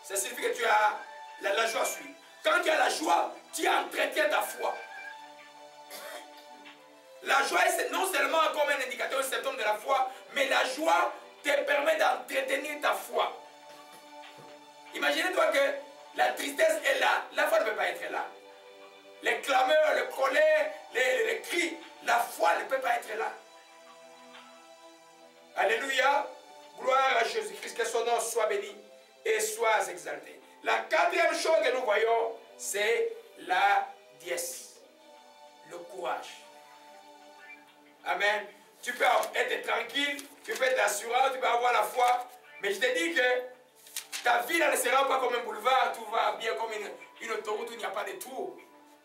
ça signifie que tu as la joie suit. Quand tu as la joie, tu entretiens ta foi. La joie, c'est non seulement comme un indicateur, un symptôme de la foi, mais la joie te permet d'entretenir ta foi. Imaginez-toi que la tristesse est là, la foi ne peut pas être là. Les clameurs, le colère, les cris, la foi ne peut pas être là. Alléluia. Gloire à Jésus-Christ, que son nom soit béni et soit exalté. La quatrième chose que nous voyons, c'est la dièse, le courage. Amen. Tu peux être tranquille, tu peux être assurant, tu peux avoir la foi, mais je te dis que ta vie ne sera pas comme un boulevard, tout va bien comme une autoroute où il n'y a pas de tour.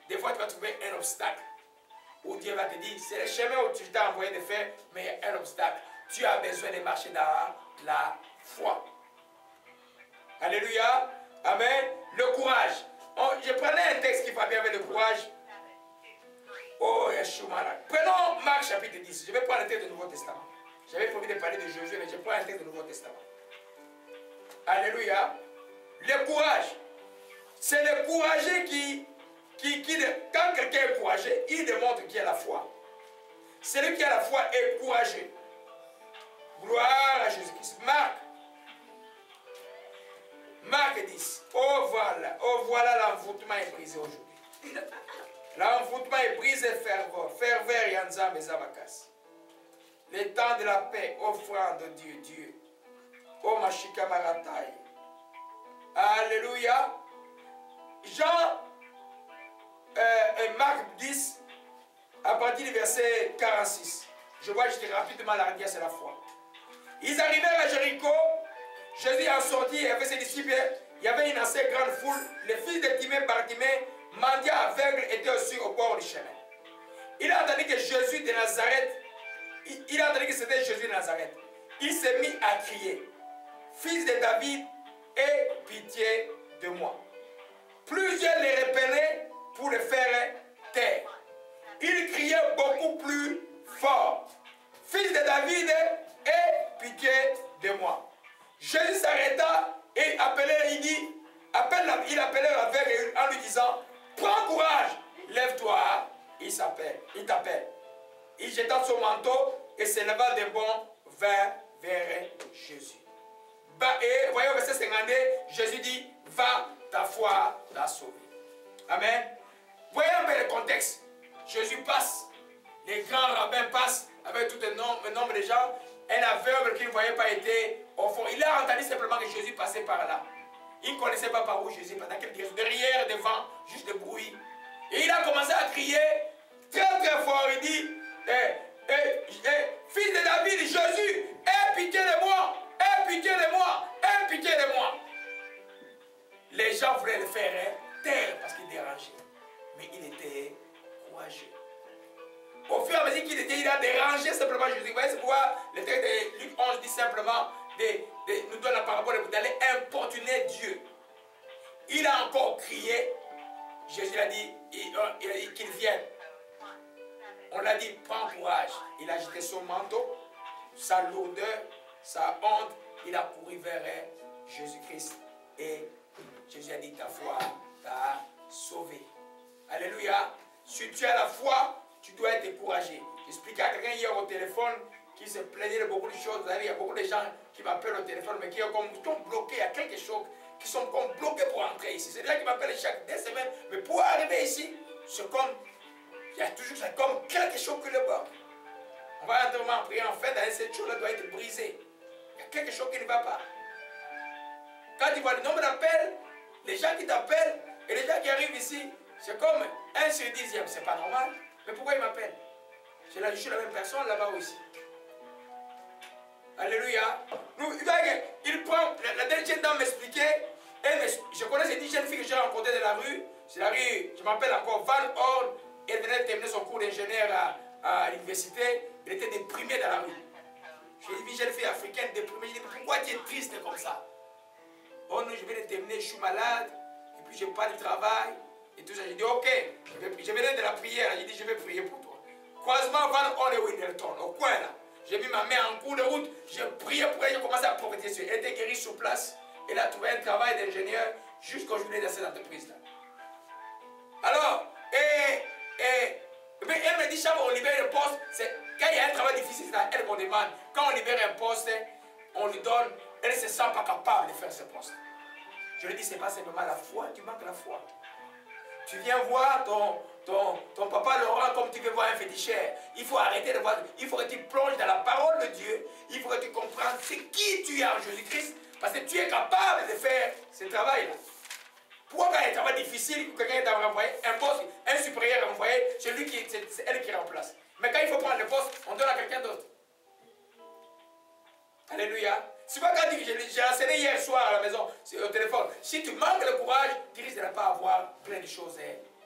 Des fois, tu vas trouver un obstacle où Dieu va te dire, c'est le chemin où tu t'es envoyé de faire, mais il y a un obstacle. Tu as besoin de marcher dans la foi. Alléluia. Amen. Le courage. Je prenais un texte qui va bien avec le courage. Oh, Yeshua. Prenons Marc chapitre 10. Je vais prendre un texte du Nouveau Testament. J'avais promis de parler de Josué, mais je prends un texte du Nouveau Testament. Alléluia. Le courage. C'est le courageux qui quand quelqu'un est courageux, il démontre qu'il a la foi. Celui qui a la foi est courageux. Gloire à Jésus-Christ. Marc, Marc 10. Oh voilà l'envoûtement est brisé aujourd'hui. L'envoûtement est brisé, ferveur et ensemble et avakas. Le temps de la paix, offrande de Dieu. Oh Mashika Maratai. Alléluia. Jean, Marc 10, à partir du verset 46. Je vois juste rapidement la rivière, c'est la foi. Ils arrivèrent à Jéricho. Jésus en sortit avec ses disciples. Il y avait une assez grande foule. Les fils de Timée, Bartimée, mendiant aveugle, étaient aussi au bord du chemin. Il a entendu que Jésus de Nazareth, il a entendu que c'était Jésus de Nazareth. Il s'est mis à crier, fils de David, aie pitié de moi. Plusieurs les reprenaient pour le faire taire. Il criait beaucoup plus fort, fils de David, aie pitié de moi. Jésus s'arrêta et il appelait l'aveugle en lui disant, prends courage, lève-toi, il t'appelle. Il jeta son manteau et s'éleva de bond vers Jésus. Et voyez au verset 52, Jésus dit, va, ta foi t'a sauvé. Amen. Voyez un peu le contexte. Jésus passe, les grands rabbins passent avec tout un nombre de gens. Un aveugle qui ne voyait pas était au fond. Il a entendu simplement que Jésus passait par là. Il ne connaissait pas par où Jésus passait, dans quelle direction. Derrière, devant, juste de bruit. Et il a commencé à crier très très fort. Il dit, fils de David, Jésus, aie pitié de moi, aie pitié de moi, aie pitié de moi. Les gens voulaient le faire taire parce qu'il dérangeait. Mais il était courageux. Au fur et à mesure qu'il était, il a dérangé simplement Jésus. Vous voyez, c'est pourquoi le texte de Luc 11 dit simplement, nous donne la parabole d'aller importuner Dieu. Il a encore crié. Jésus a dit, il a dit qu'il vienne. On l'a dit, prends courage. Il a jeté son manteau, sa lourdeur, sa honte. Il a couru vers Jésus-Christ. Et Jésus a dit, ta foi t'a sauvé. Alléluia. Si tu as la foi, tu dois être découragé. J'expliquais à quelqu'un hier au téléphone qui se plaignait de beaucoup de choses. Vous savez, il y a beaucoup de gens qui m'appellent au téléphone, mais qui sont bloqués. Il y a quelque chose qui sont comme bloqués pour entrer ici. C'est des gens qui m'appellent chaque 2 semaines. Mais pour arriver ici, c'est comme, il y a toujours comme quelque chose qui le bloque. On va entièrement prier en fait, cette chose-là doit être brisée. Il y a quelque chose qui ne va pas. Quand tu vois le nombre d'appels, les gens qui t'appellent et les gens qui arrivent ici, c'est comme 1 sur 10e. C'est pas normal. Mais pourquoi ils m'appellent? Je suis la même personne là-bas aussi. Alléluia. Il prend, la dernière dame m'expliquait, je connais ces 10 jeunes filles que j'ai rencontrées dans la rue. C'est la rue, je m'appelle encore Van Horn. Elle venait de terminer son cours d'ingénieur à l'université. Elle était déprimée dans la rue. J'ai dit, jeune fille africaine déprimée. Je dis, pourquoi tu es triste comme ça? Oh non, je viens de terminer, je suis malade. Et puis je n'ai pas de travail. Et tout ça. J'ai dit, ok. Je venais de la prière. J'ai dit, je vais prier pour toi. Croisement Van Horn et Winterton, au coin là. J'ai mis ma main en cours de route. J'ai prié pour elle. J'ai commencé à prophétiser. Elle était guérie sur place. Elle a trouvé un travail d'ingénieur jusqu'au journée de cette entreprise-là. Alors, mais elle me dit, chaque fois on libère un poste, quand il y a un travail difficile, c'est à elle qu'on demande. Quand on libère un poste, on lui donne, elle ne se sent pas capable de faire ce poste. Je lui dis, ce n'est pas simplement la foi, tu manques la foi. Tu viens voir ton papa Laurent comme tu veux voir un féticheur. Il faut arrêter de voir, il faut que tu plonges dans la parole de Dieu. Il faut que tu comprennes c'est qui tu es en Jésus-Christ. Parce que tu es capable de faire ce travail-là. Pourquoi quand il y a un travail difficile, quelqu'un t'a renvoyé, un poste, un supérieur renvoyé, c'est elle qui remplace. Mais quand il faut prendre le poste, on donne à quelqu'un d'autre. Alléluia. C'est pas quand j'ai enseigné hier soir à la maison, au téléphone. Si tu manques le courage, tu risques de ne pas avoir plein de choses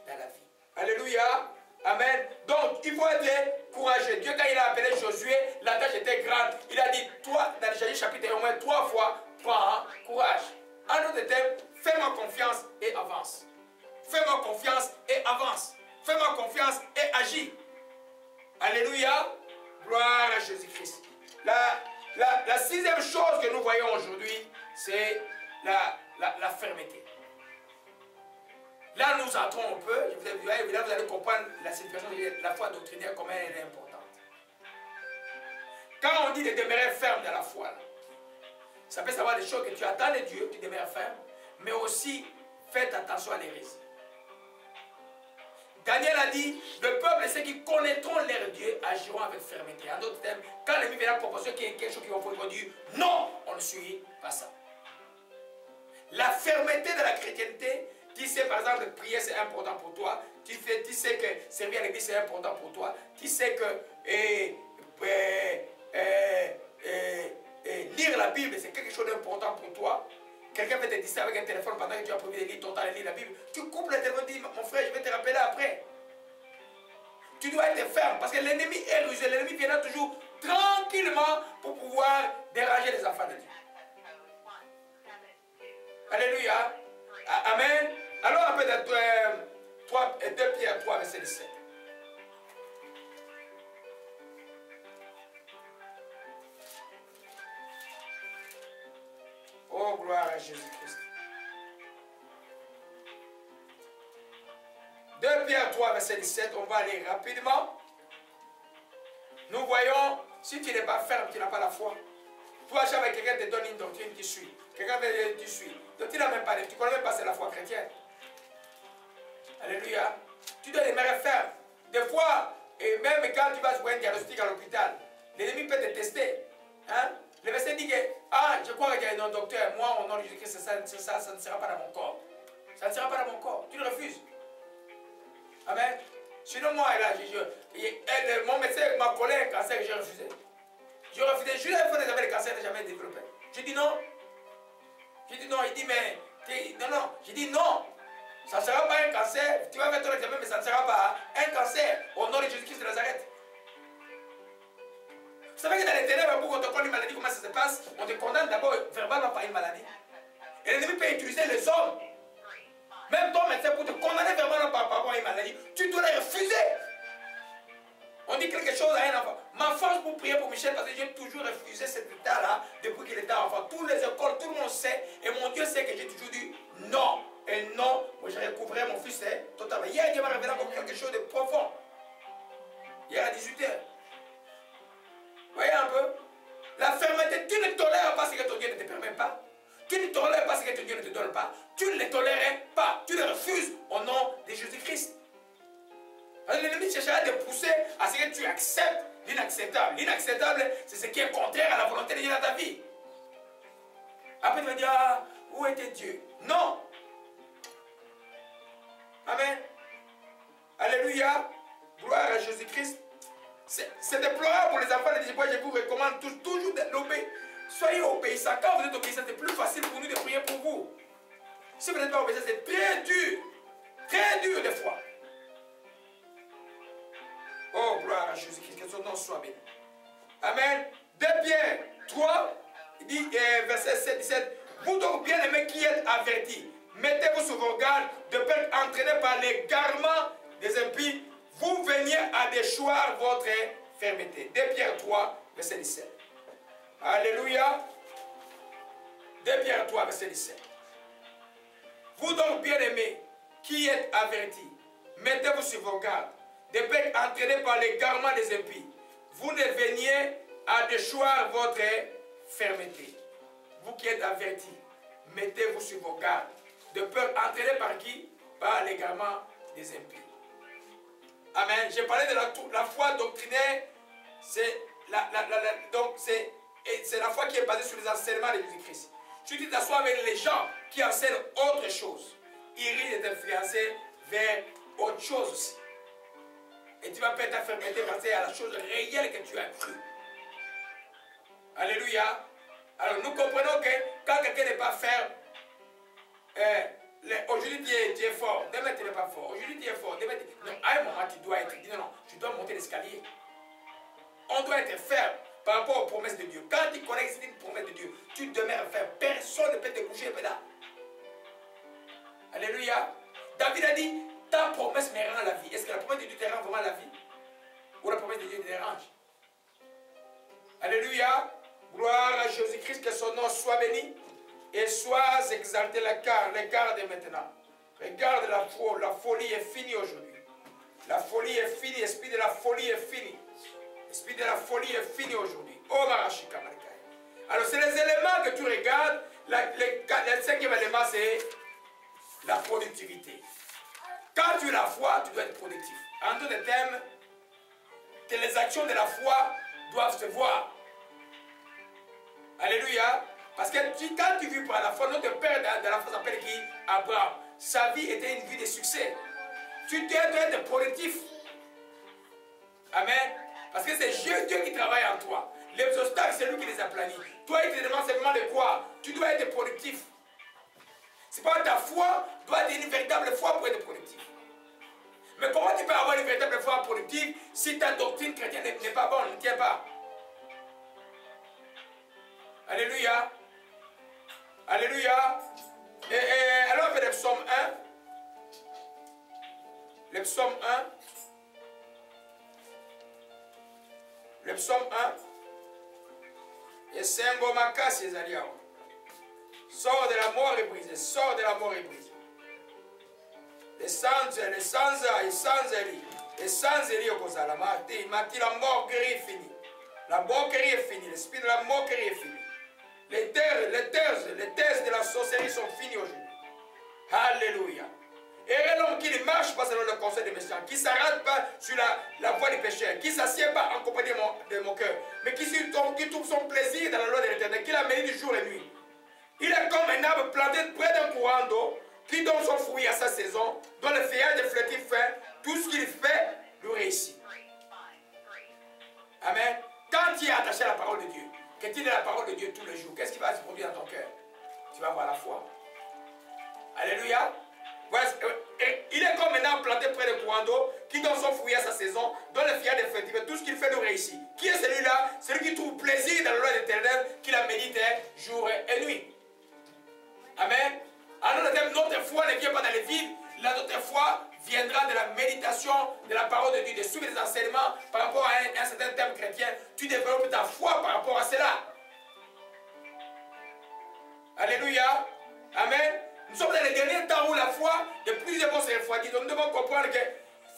dans la vie. Alléluia. Amen. Donc, il faut être courageux. Dieu, quand il a appelé Josué, la tâche était grande. Il a dit, toi, dans le chapitre au moins 3 fois, prends courage. En d'autres termes, fais-moi confiance et avance. Fais-moi confiance et avance. Fais-moi confiance et agis. Alléluia. Gloire à Jésus-Christ. La 6e chose que nous voyons aujourd'hui, c'est la fermeté. Là, nous entrons un peu. Là, vous allez comprendre la situation de la foi doctrinaire, comment elle est importante. Quand on dit de demeurer ferme dans la foi, là, ça peut savoir des choses que tu attends de Dieu, tu demeures ferme. mais aussi faites attention à l'hérésie. Daniel a dit, le peuple et ceux qui connaîtront leur Dieu agiront avec fermeté. En d'autres termes, quand l'ennemi viendra proposer quelque chose qui va faire, dire non, on ne suit pas ça. La fermeté de la chrétienté, tu sais par exemple, prier c'est important pour toi, tu sais que servir à l'église c'est important pour toi, tu sais que lire la Bible c'est quelque chose d'important pour toi. Quelqu'un fait te distraire avec un téléphone pendant que tu as prévu de lire ton temps de lire la Bible. Tu coupes le téléphone et dis, mon frère, je vais te rappeler après. Tu dois être ferme parce que l'ennemi est rusé. L'ennemi viendra toujours tranquillement pour pouvoir déranger les enfants de Dieu. Alléluia. Amen. Alors un peu de 2 Pierre 3, verset 17. Oh, gloire à Jésus-Christ. 2 Pierre 3, verset 17, on va aller rapidement. Nous voyons, si tu n'es pas ferme, tu n'as pas la foi. Toi, jamais quelqu'un te donne une doctrine, tu suis. Quelqu'un te dit, tu suis. Donc tu n'as même pas, tu ne connais même pas c'est la foi chrétienne. Alléluia. Tu dois demeurer ferme. Des fois, et même quand tu vas jouer un diagnostic à l'hôpital, l'ennemi peut te tester. Hein? Le verset dit que, ah, je crois qu'il y a un docteur, moi, au nom de Jésus-Christ, ça ne sera pas dans mon corps. Ça ne sera pas dans mon corps. Tu le refuses. Amen. Sinon, moi, là, mon médecin m'a collé un cancer que j'ai refusé. J'ai refusé. Je lui ai fait des le cancer, jamais développé. Je dis non. Je dis non. Il dit, mais, non. Je dis non. Ça ne sera pas un cancer. Tu vas faire ton examen, mais ça ne sera pas un cancer. Au nom de Jésus-Christ de Nazareth. Vous savez que dans les ténèbres, pour qu'on te colle une maladie, comment ça se passe? On te condamne d'abord verbalement par une maladie. Et l'ennemi peut utiliser les hommes. Même ton médecin pour te condamner verbalement par rapport à une maladie, tu dois la refuser. On dit quelque chose à un enfant. Ma force pour prier pour Michel, parce que j'ai toujours refusé cet état-là depuis qu'il était enfant. Toutes les écoles, tout le monde sait. Et mon Dieu sait que j'ai toujours dit non. Et non, moi j'ai recouvré mon fils totalement. Hier, Dieu m'a révélé comme quelque chose de profond. Hier à 18h. Voyez un peu? La fermeté, tu ne tolères pas ce que ton Dieu ne te permet pas. Tu ne tolères pas ce que ton Dieu ne te donne pas. Tu ne les tolères pas. Tu les refuses au nom de Jésus-Christ. L'ennemi cherchera à te pousser à ce que tu acceptes l'inacceptable. L'inacceptable, c'est ce qui est contraire à la volonté de Dieu dans ta vie. Après, tu vas dire, ah, où était Dieu? Non. Amen. Alléluia. Gloire à Jésus-Christ. C'est déplorable pour les enfants de Dieu. Je vous recommande toujours d'obéir. Soyez obéissants. Quand vous êtes obéissants, c'est plus facile pour nous de prier pour vous. Si vous n'êtes pas obéissants, c'est très dur. Très dur des fois. Oh, gloire à Jésus-Christ. Que son nom soit béni. Amen. 2 Pierre 3, il dit, verset 7, 17. Vous donc bien aimés qui êtes avertis, mettez-vous sur vos gardes de peur entraînés par l'égarement des impies, vous veniez à déchoir votre fermeté. 2 Pierre 3, verset 17. Alléluia. 2 Pierre 3, verset 17. Vous donc bien aimés qui êtes avertis, mettez-vous sur vos gardes de peur entraînés par l'égarement des impies, vous ne veniez à déchoir votre fermeté. Vous qui êtes avertis, mettez-vous sur vos gardes. De peur entraînée par qui? Par l'égarement des impies. Amen. J'ai parlé de la foi doctrinaire. C'est la foi qui est basée sur les enseignements de Jésus-Christ. Tu te t'assois avec les gens qui enseignent autre chose. Ils risquent de t'influencer vers autre chose aussi. Et tu vas perdre ta fermeté parce à la chose réelle que tu as cru. Alléluia. Alors nous comprenons que quand quelqu'un n'est pas ferme, aujourd'hui tu es fort, demain tu n'es pas fort. Aujourd'hui tu es fort, demain tu... Non, à un moment tu dois être, dis non, tu dois monter l'escalier. On doit être ferme par rapport aux promesses de Dieu. Quand tu connais une promesse de Dieu, tu demeures ferme. Personne ne peut te bouger là. Alléluia. David a dit, ta promesse me rend la vie. Est-ce que la promesse de Dieu te rend vraiment la vie? Ou la promesse de Dieu te dérange? Alléluia. Gloire à Jésus-Christ, que son nom soit béni et soit exalté regarde maintenant. Regarde la folie est finie aujourd'hui. La folie est finie, l'esprit de la folie est fini. L'esprit de la folie est fini aujourd'hui. Oh Marachika Marikaï. Alors c'est les éléments que tu regardes, Le cinquième élément, c'est la productivité. Quand tu as la foi, tu dois être productif. En d'autres termes, que les actions de la foi doivent se voir. Alléluia. Parce que quand tu vis par la foi, notre père de la foi s'appelle qui? Abraham. Sa vie était une vie de succès. Tu dois être productif. Amen. Parce que c'est Dieu qui travaille en toi. Les obstacles, c'est lui qui les a planis. Toi, il te demande simplement de quoi? Tu dois être productif. C'est pas ta foi doit être une véritable foi pour être productif. Mais comment tu peux avoir une véritable foi productive si ta doctrine chrétienne n'est pas bonne, ne tient pas? Alléluia. Alléluia. Et alors, on fait le psaume 1. Le psaume 1. Le psaume 1. Et c'est un gomaka, c'est Zalia. Sors de la mort et brisé. Sors de la mort et brisé. Les sans Eli au Kozala. La moquerie est finie. La moquerie est finie. L'esprit de la moquerie est fini. Les thèses de la sorcellerie sont finies aujourd'hui. Alléluia. Et l'homme qui ne marche pas selon le conseil des méchants, qui ne s'arrête pas sur la voie des pécheurs, qui ne s'assied pas en compagnie de mon cœur, mais qui trouve son plaisir dans la loi de l'Éternel, qui la médite jour et nuit. Il est comme un arbre planté près d'un courant d'eau, qui donne son fruit à sa saison, dont le feuillage de fleurit fait, tout ce qu'il fait lui réussit. Amen. Quand tu es attaché à la parole de Dieu, que tu lis la parole de Dieu tous les jours, qu'est-ce qui va se produire dans ton cœur? Tu vas avoir la foi. Alléluia. Il est comme un arbre planté près d'un courant d'eau, qui donne son fruit à sa saison, dont le feuillage de fleurit fait, tout ce qu'il fait lui réussit. Qui est celui-là? Celui qui trouve plaisir dans la loi de l'Éternel, qui la médite jour et nuit. Amen. Alors notre foi ne vient pas dans les vides, notre foi viendra de la méditation de la parole de Dieu, de suivre les enseignements par rapport à un certain thème chrétien. Tu développes ta foi par rapport à cela. Alléluia. Amen. Nous sommes dans les derniers temps où la foi, de plus en plus se refroidit. Donc nous devons comprendre que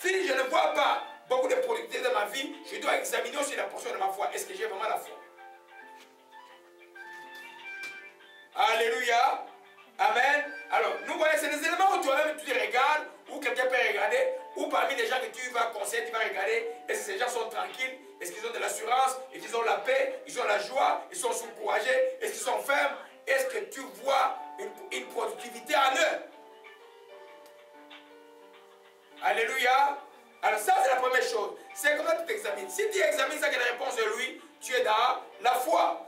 si je ne vois pas beaucoup de productivité dans ma vie, je dois examiner aussi la portion de ma foi. Est-ce que j'ai vraiment la foi? Alléluia. Amen. Alors, nous voyons, c'est des éléments où toi-même tu les regardes, ou quelqu'un peut regarder, ou parmi les gens que tu vas conseiller, tu vas regarder, est-ce que ces gens sont tranquilles, est-ce qu'ils ont de l'assurance, est-ce qu'ils ont la paix, ils ont la joie, ils sont encouragés, est-ce qu'ils sont fermes, est-ce que tu vois une productivité en eux? Alléluia. Alors ça, c'est la première chose. C'est comment tu t'examines. Si tu examines ça, que la réponse de lui, tu es dans la foi.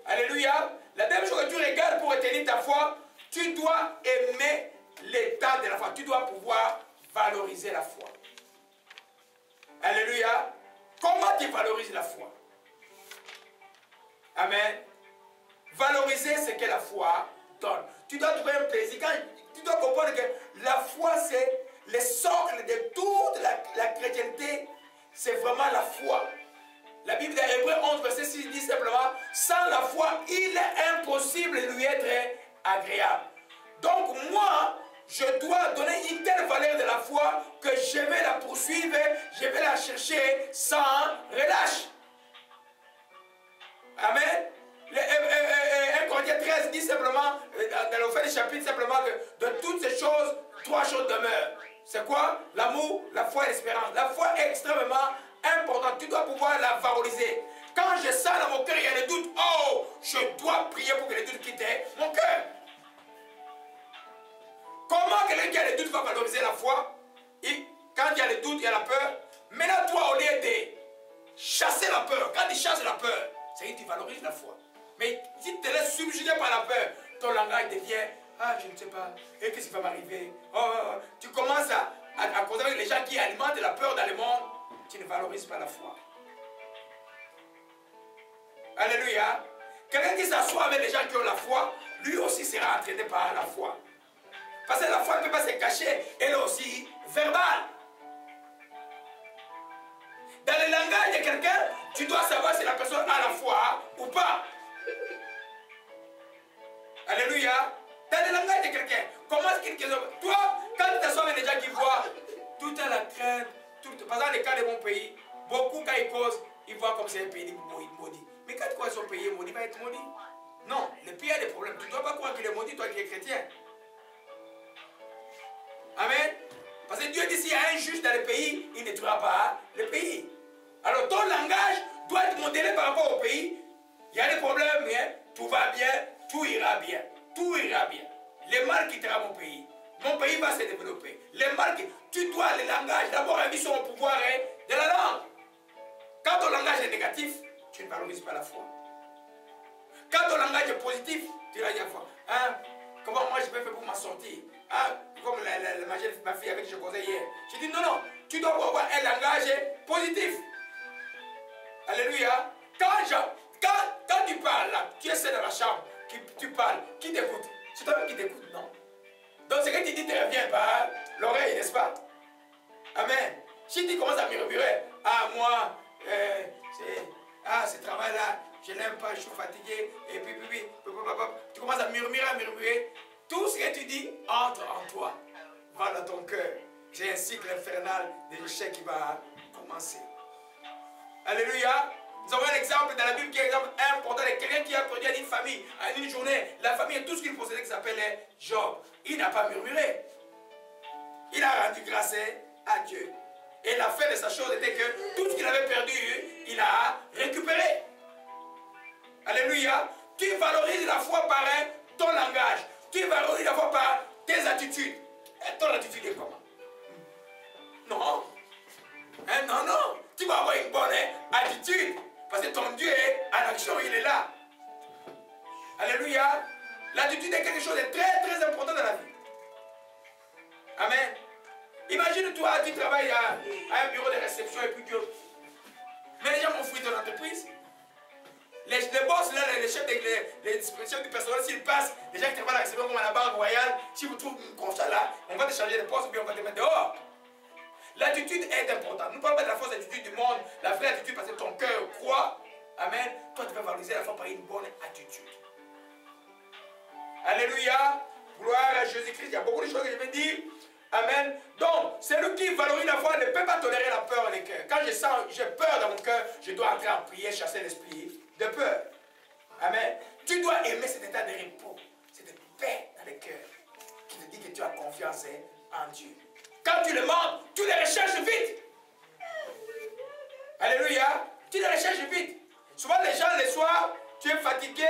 Alléluia. La deuxième chose que tu regardes pour retenir ta foi, tu dois aimer l'état de la foi. Tu dois pouvoir valoriser la foi. Alléluia. Comment tu valorises la foi? Amen. Valoriser ce que la foi donne. Tu dois trouver un plaisir. Tu dois comprendre que la foi, c'est le socle de toute la chrétienté. C'est vraiment la foi. La Bible d'Hébreux 11, verset 6 dit simplement, sans la foi, il est impossible de lui être agréable. Donc moi, je dois donner une telle valeur de la foi que je vais la poursuivre, je vais la chercher sans relâche. Amen. 1 Corinthiens 13 dit simplement, dans le fait du chapitre, simplement que de toutes ces choses, 3 choses demeurent. C'est quoi? L'amour, la foi et l'espérance. La foi est extrêmement importante. Tu dois pouvoir la valoriser. Quand je sens dans mon cœur, il y a des doutes. Oh, je dois prier pour que les doutes quittent mon cœur. Comment quelqu'un qui a des doutes va valoriser la foi? Quand il y a des doutes, il y a la peur. Maintenant, toi, au lieu de chasser la peur, quand tu chasses la peur, c'est que tu valorises la foi. Mais si tu te laisses subjuguer par la peur, ton langage devient, ah, je ne sais pas, et qu'est-ce qui va m'arriver? Tu commences à causer avec les gens qui alimentent la peur dans le monde, tu ne valorises pas la foi. Alléluia. Quelqu'un qui s'assoit avec les gens qui ont la foi, lui aussi sera entraîné par la foi. Parce que la foi ne peut pas se cacher, elle est aussi verbale. Dans le langage de quelqu'un, tu dois savoir si la personne a la foi ou pas. Alléluia. Dans le langage de quelqu'un, comment est-ce qu'il... Toi, quand tu t'assois avec les gens qui voient, tout est la crainte. Par exemple, les cas de mon pays, beaucoup quand ils causent, ils voient comme c'est un pays maudit. Mais quand tu vois son pays maudit, il va être maudit. Non, le pays a des problèmes. Tu ne dois pas croire qu'il est maudit, toi qui es chrétien. Amen. Parce que Dieu dit, s'il y a un juge dans le pays, il ne détruira pas le pays. Alors ton langage doit être modélé par rapport au pays. Il y a des problèmes, mais tout va bien, tout ira bien. Tout ira bien. Le mal quittera mon pays. Mon pays va se développer. Le mal, tu dois le langage, d'abord un sur au pouvoir de la langue. Quand ton langage est négatif, tu ne valorises pas la foi. Quand ton langage est positif, tu vas dire la foi. Hein? Comment moi je peux faire pour m'en sortir? Hein? Comme ma fille avec qui je causais hier. Je dis non, non, tu dois avoir un langage positif. Alléluia. Quand tu parles là, tu es seul dans la chambre, tu parles, qui t'écoute? C'est toi-même qui t'écoute, non? Donc ce que tu dis te revient par l'oreille, n'est-ce pas? Amen. Si tu commences à murmurer, ah moi, ce travail-là, je n'aime pas, je suis fatigué, et puis, tu commences à murmurer, tout ce que tu dis entre en toi, va dans ton cœur. J'ai un cycle infernal de l'échec qui va commencer. Alléluia. Nous avons un exemple dans la Bible qui est un exemple important de quelqu'un qui a produit à une famille, à une journée. La famille et tout ce qu'il possédait qui s'appelle Job. Il n'a pas murmuré. Il a rendu grâce à Dieu. Et la fin de sa chose était que tout ce qu'il avait perdu, il a récupéré. Alléluia. Tu valorises la foi par ton langage. Tu valorises la foi par tes attitudes. Et ton attitude est comment? Non. Hein, non, non. Tu vas avoir une bonne attitude. Parce que ton Dieu est en action, il est là. Alléluia. L'attitude est quelque chose de très, très important dans la vie. Amen. Imagine-toi, tu travailles à un bureau de réception et puis que... Mais les gens vont fouiller ton entreprise. Les boss, là, les chefs du personnel, s'ils passent, les gens qui travaillent à la réception comme à la Banque Royale, si vous trouvez une constat là, on va te changer de poste ou bien on va te mettre dehors. L'attitude est importante. Nous ne parlons pas de la fausse attitude du monde, la vraie attitude parce que ton cœur croit. Amen. Toi, tu vas valoriser la foi par une bonne attitude. Alléluia. Gloire à Jésus-Christ. Il y a beaucoup de choses que je vais dire. Amen. Donc, celui qui valorise la foi ne peut pas tolérer la peur dans le cœur. Quand j'ai peur dans mon cœur, je dois entrer en prière, chasser l'esprit de peur. Amen. Tu dois aimer cet état de repos, cette paix dans le cœur qui te dit que tu as confiance en Dieu. Quand tu le manques, tu le recherches vite. Alléluia. Tu le recherches vite. Souvent, les gens, le soir, tu es fatigué,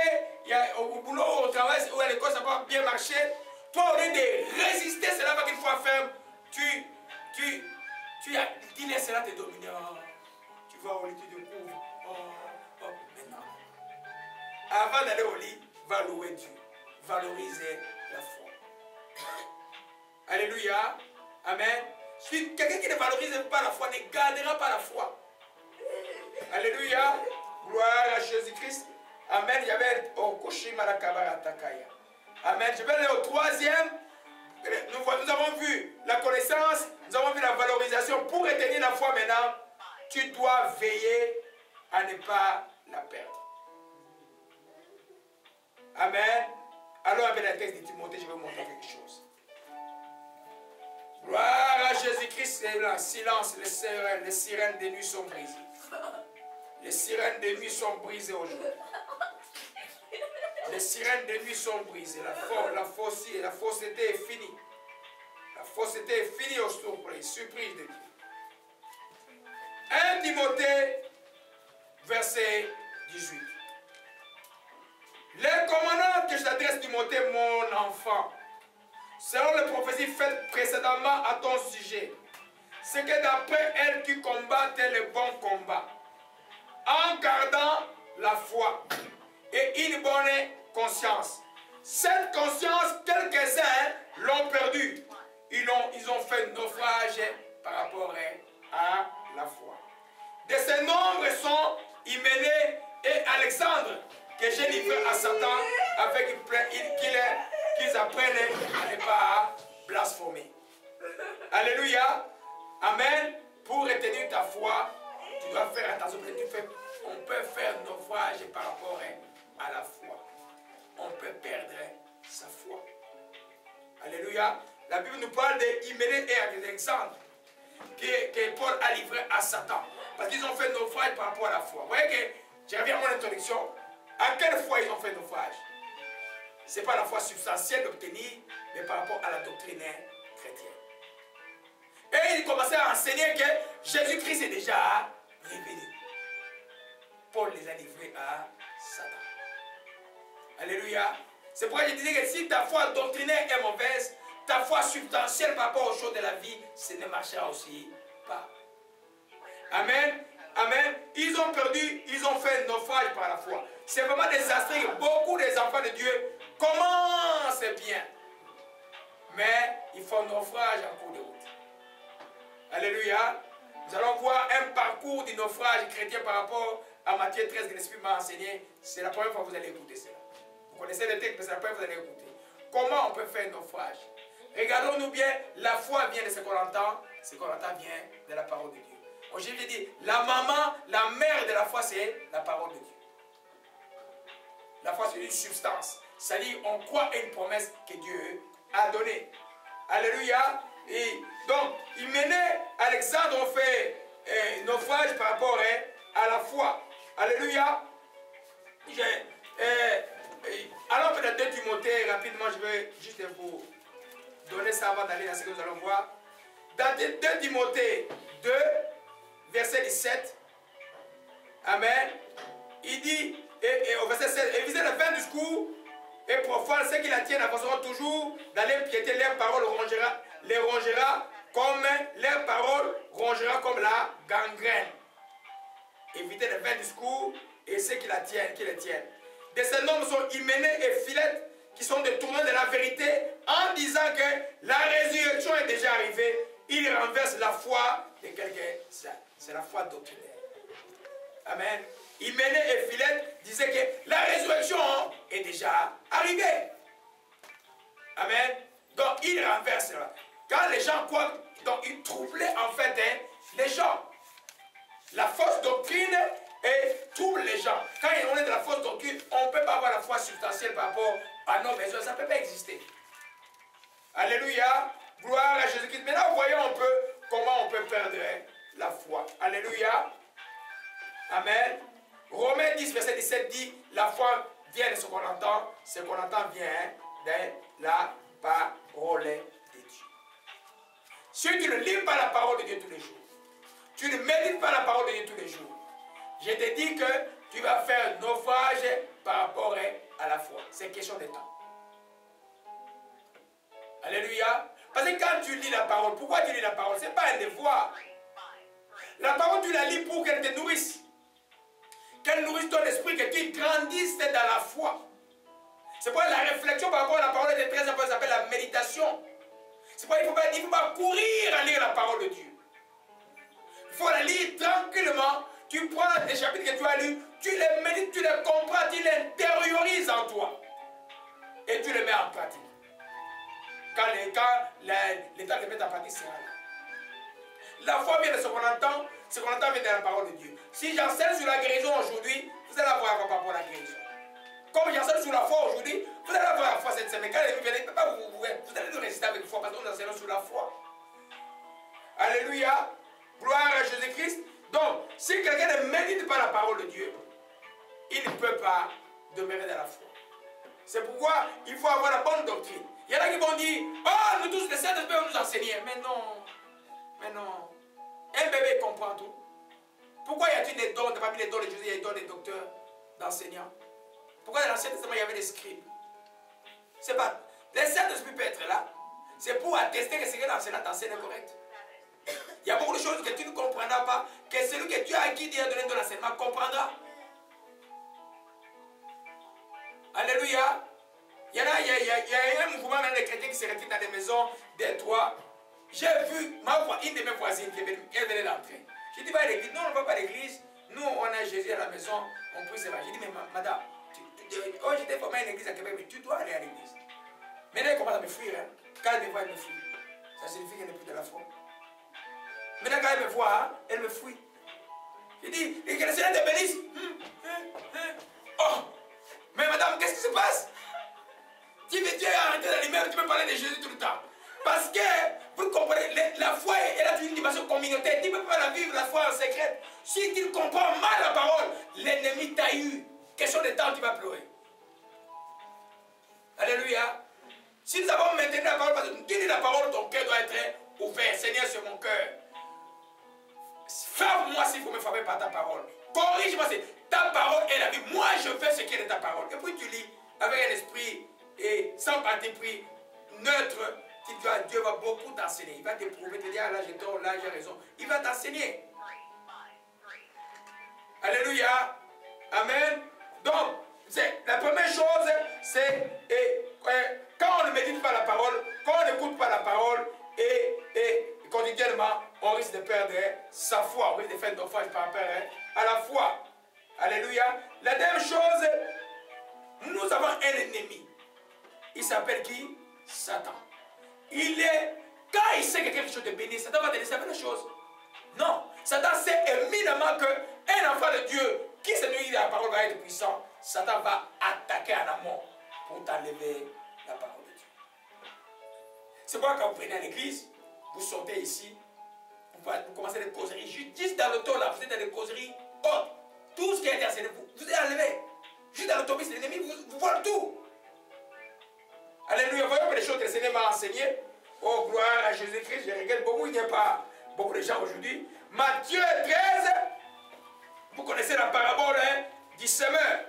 au boulot, au travail, ou à l'école, ça va bien marcher. Toi, au lieu de résister, cela va qu'il faut faire. Tu laisses cela te dominer. Oh, tu vas au lit, tu découvres. Maintenant. Avant d'aller au lit, va louer Dieu. Valoriser la foi. Alléluia. Amen. Si quelqu'un qui ne valorise pas la foi ne gardera pas la foi. Alléluia. Gloire à Jésus-Christ. Amen. Il y avait Amen. Je vais aller au troisième. Nous avons vu la connaissance, nous avons vu la valorisation. Pour retenir la foi maintenant, tu dois veiller à ne pas la perdre. Amen. Alors avec le texte de Timothée, je vais vous montrer quelque chose. Gloire à Jésus-Christ, c'est le silence, les sirènes de nuit sont brisées. Les sirènes de nuit sont brisées aujourd'hui. Les sirènes de nuit sont brisées. La fausseté est finie. La fausseté est finie au surprise de Dieu. 1 Timothée, verset 18. Les commandements que je t'adresse, Timothée, mon enfant, selon les prophéties faites précédemment à ton sujet, c'est que d'après elles tu combattes le bon combat, en gardant la foi et une bonne conscience. Cette conscience, quelques-uns l'ont perdue. Ils ont fait naufrage par rapport à la foi. De ces nombres sont Hyménée et Alexandre, que j'ai livré à Satan avec qu'ils apprennent à ne pas blasphémer. Alléluia. Amen. Pour retenir ta foi, tu dois faire attention. On peut faire naufrage par rapport à la foi. On peut perdre sa foi. Alléluia. La Bible nous parle d'Hyménée et Alexandre que Paul a livré à Satan. Parce qu'ils ont fait naufrage par rapport à la foi. Vous voyez que, je reviens à mon introduction. À quelle foi ils ont fait naufrage? ce n'est pas la foi substantielle d'obtenir, mais par rapport à la doctrine chrétienne. Et il commençait à enseigner que Jésus-Christ est déjà révélé. Paul les a livrés à Satan. Alléluia. C'est pourquoi je disais que si ta foi doctrinaire est mauvaise, ta foi substantielle par rapport aux choses de la vie, ce ne marchera aussi pas. Amen. Amen. Ils ont perdu, ils ont fait un naufrage par la foi. C'est vraiment désastreux. Beaucoup des enfants de Dieu commencent bien, mais ils font naufrage en cours de route. Alléluia. Nous allons voir un parcours du naufrage chrétien par rapport à Matthieu 13 que l'Esprit m'a enseigné. C'est la première fois que vous allez écouter cela. Vous connaissez le texte, mais c'est la première fois que vous allez écouter. Comment on peut faire un naufrage? Regardons-nous bien, la foi vient de ce qu'on entend vient de la parole de Dieu. Aujourd'hui, je dis, la maman, la mère de la foi, c'est la parole de Dieu. La foi, c'est une substance. C'est-à-dire, on croit à une promesse que Dieu a donnée. Alléluia. Et donc, il menait, Alexandre, on fait naufrage par rapport à la foi. Alléluia. Alors, peut-être 2 Timothée, rapidement, je vais juste vous donner ça avant d'aller dans ce que nous allons voir. Dans 2 Timothée 2, verset 17, Amen, il dit, et au verset 16, et visez le vain discours et profane, ceux qui la tiennent avanceront toujours dans l'impiété, leur parole les rongera comme la gangrène. Évitez le vain discours et ceux qui les tiennent. De ces noms sont Hyménée et Philette, qui sont détournés de la vérité en disant que la résurrection est déjà arrivée. Ils renversent la foi de quelques-uns. C'est la foi doctrinaire. Amen. Hyménée et Philette disaient que la résurrection est déjà arrivée. Amen. Donc, ils renversent. Quand les gens croient, donc ils troublaient en fait les gens. La fausse doctrine trouble les gens. Quand on est de la fausse doctrine, on ne peut pas avoir la foi substantielle par rapport à nos besoins. Ça ne peut pas exister. Alléluia. Gloire à Jésus-Christ. Maintenant, voyons un peu comment on peut perdre la foi. Alléluia. Amen. Romains 10, verset 17 dit, la foi vient de ce qu'on entend vient de la parole de Dieu. Si tu ne lis pas la parole de Dieu tous les jours, tu ne médites pas la parole de Dieu tous les jours, je te dis que tu vas faire un naufrage par rapport à la foi. C'est question de temps. Alléluia. Parce que quand tu lis la parole, pourquoi tu lis la parole? Ce n'est pas un devoir. La parole, tu la lis pour qu'elle te nourrisse. Qu'elle nourrisse ton esprit, que tu grandisses dans la foi. C'est pourquoi la réflexion par rapport à la parole est très importante, ça s'appelle la méditation. C'est pourquoi il ne faut pas courir à lire la parole de Dieu. Il faut la lire tranquillement. Tu prends les chapitres que tu as lus, tu les médites, tu les comprends, tu les intériorises en toi. Et tu les mets en pratique. Quand l'état de mettre en pratique sera là. La foi vient de ce qu'on entend vient de la parole de Dieu. Si j'enseigne sur la guérison aujourd'hui, vous allez avoir par rapport à la guérison. Comme j'enseigne sur la foi aujourd'hui, vous allez avoir la foi cette semaine. Quand vous venez, vous allez nous résister avec foi parce que nous enseignons sur la foi. Alléluia. Gloire à Jésus-Christ. Donc, si quelqu'un ne médite pas la parole de Dieu, il ne peut pas demeurer dans la foi. C'est pourquoi il faut avoir la bonne doctrine. Il y en a qui vont dire, oh, nous tous, les Saint-Esprit vont nous enseigner. Mais non. Mais non. Un bébé comprend tout. Pourquoi y a-t-il des dons, parmi les dons de Jésus, il y a des dons des docteurs, d'enseignants? Pourquoi dans l'Ancien Testament, il y avait des scribes? C'est pas. Le Saint-Esprit peut être là. C'est pour attester que ce que l'enseignant t'enseigne est correct. Il y a beaucoup de choses que tu ne comprendras pas, que celui que Dieu a qui Dieu a donné de l'enseignement comprendra. Alléluia. Il y a un mouvement dans les chrétiens qui se retirent dans des maisons, des toits. J'ai vu une de mes voisines qui venait d'entrer. Je dis, va à l'église. Non, on ne va pas à l'église. Nous, on a Jésus à la maison, on prie ses mains. Je dis, mais madame, oh, j'étais formé à une église à Québec, mais tu dois aller à l'église. Maintenant, elle commence à me fuir. Hein. Quand elle me voit, elle me fuit. Ça signifie qu'elle n'est plus de la foi. Maintenant, quand elle me voit, hein, elle me fuit. Je dis, et que le Seigneur te bénisse. Oh, mais madame, qu'est-ce qui se passe? Tu es arrêté dans l'image, tu peux parler de Jésus tout le temps. Parce que, vous comprenez, la foi, elle a une dimension communautaire. Tu ne peux pas la vivre, la foi en secret. Si tu comprends mal la parole, l'ennemi t'a eu. Question de temps, tu vas pleurer. Alléluia. Si nous avons maintenu la parole, parce que tu dis la parole, ton cœur doit être ouvert. Seigneur, sur mon cœur. Frappe-moi s'il faut me frapper par ta parole. Corrige-moi, c'est ta parole est la vie. Moi, je fais ce qui est de ta parole. Et puis tu lis avec un esprit et sans parti pris, neutre. Dieu va beaucoup t'enseigner. Il va t'éprouver, te dire, ah, là j'ai tort, là j'ai raison. Il va t'enseigner. Alléluia. Amen. Donc, la première chose, c'est quand on ne médite pas la parole, quand on n'écoute pas la parole, et continuellement, on risque de perdre sa foi, on risque de faire un naufrage par rapport à la foi. Alléluia. La deuxième chose, nous avons un ennemi. Il s'appelle qui? Satan. Quand il sait que quelque chose de béni, Satan va te laisser faire les choses. Non. Satan sait éminemment qu'un enfant de Dieu qui se nourrit de la parole va être puissant. Satan va attaquer en amont pour t'enlever la parole de Dieu. C'est pourquoi quand vous prenez à l'église, vous sortez ici, vous commencez des causeries. Juste dans l'auto, là, vous êtes dans des causeries hautes. Tout ce qui a été enseigné, vous êtes enlevé. Juste dans l'autobus, l'ennemi vous vole tout. Alléluia. Voyons les choses que le Seigneur m'a enseignées. Oh, gloire à Jésus-Christ. Je regrette beaucoup, il n'y a pas beaucoup de gens aujourd'hui. Matthieu 13, vous connaissez la parabole du semeur.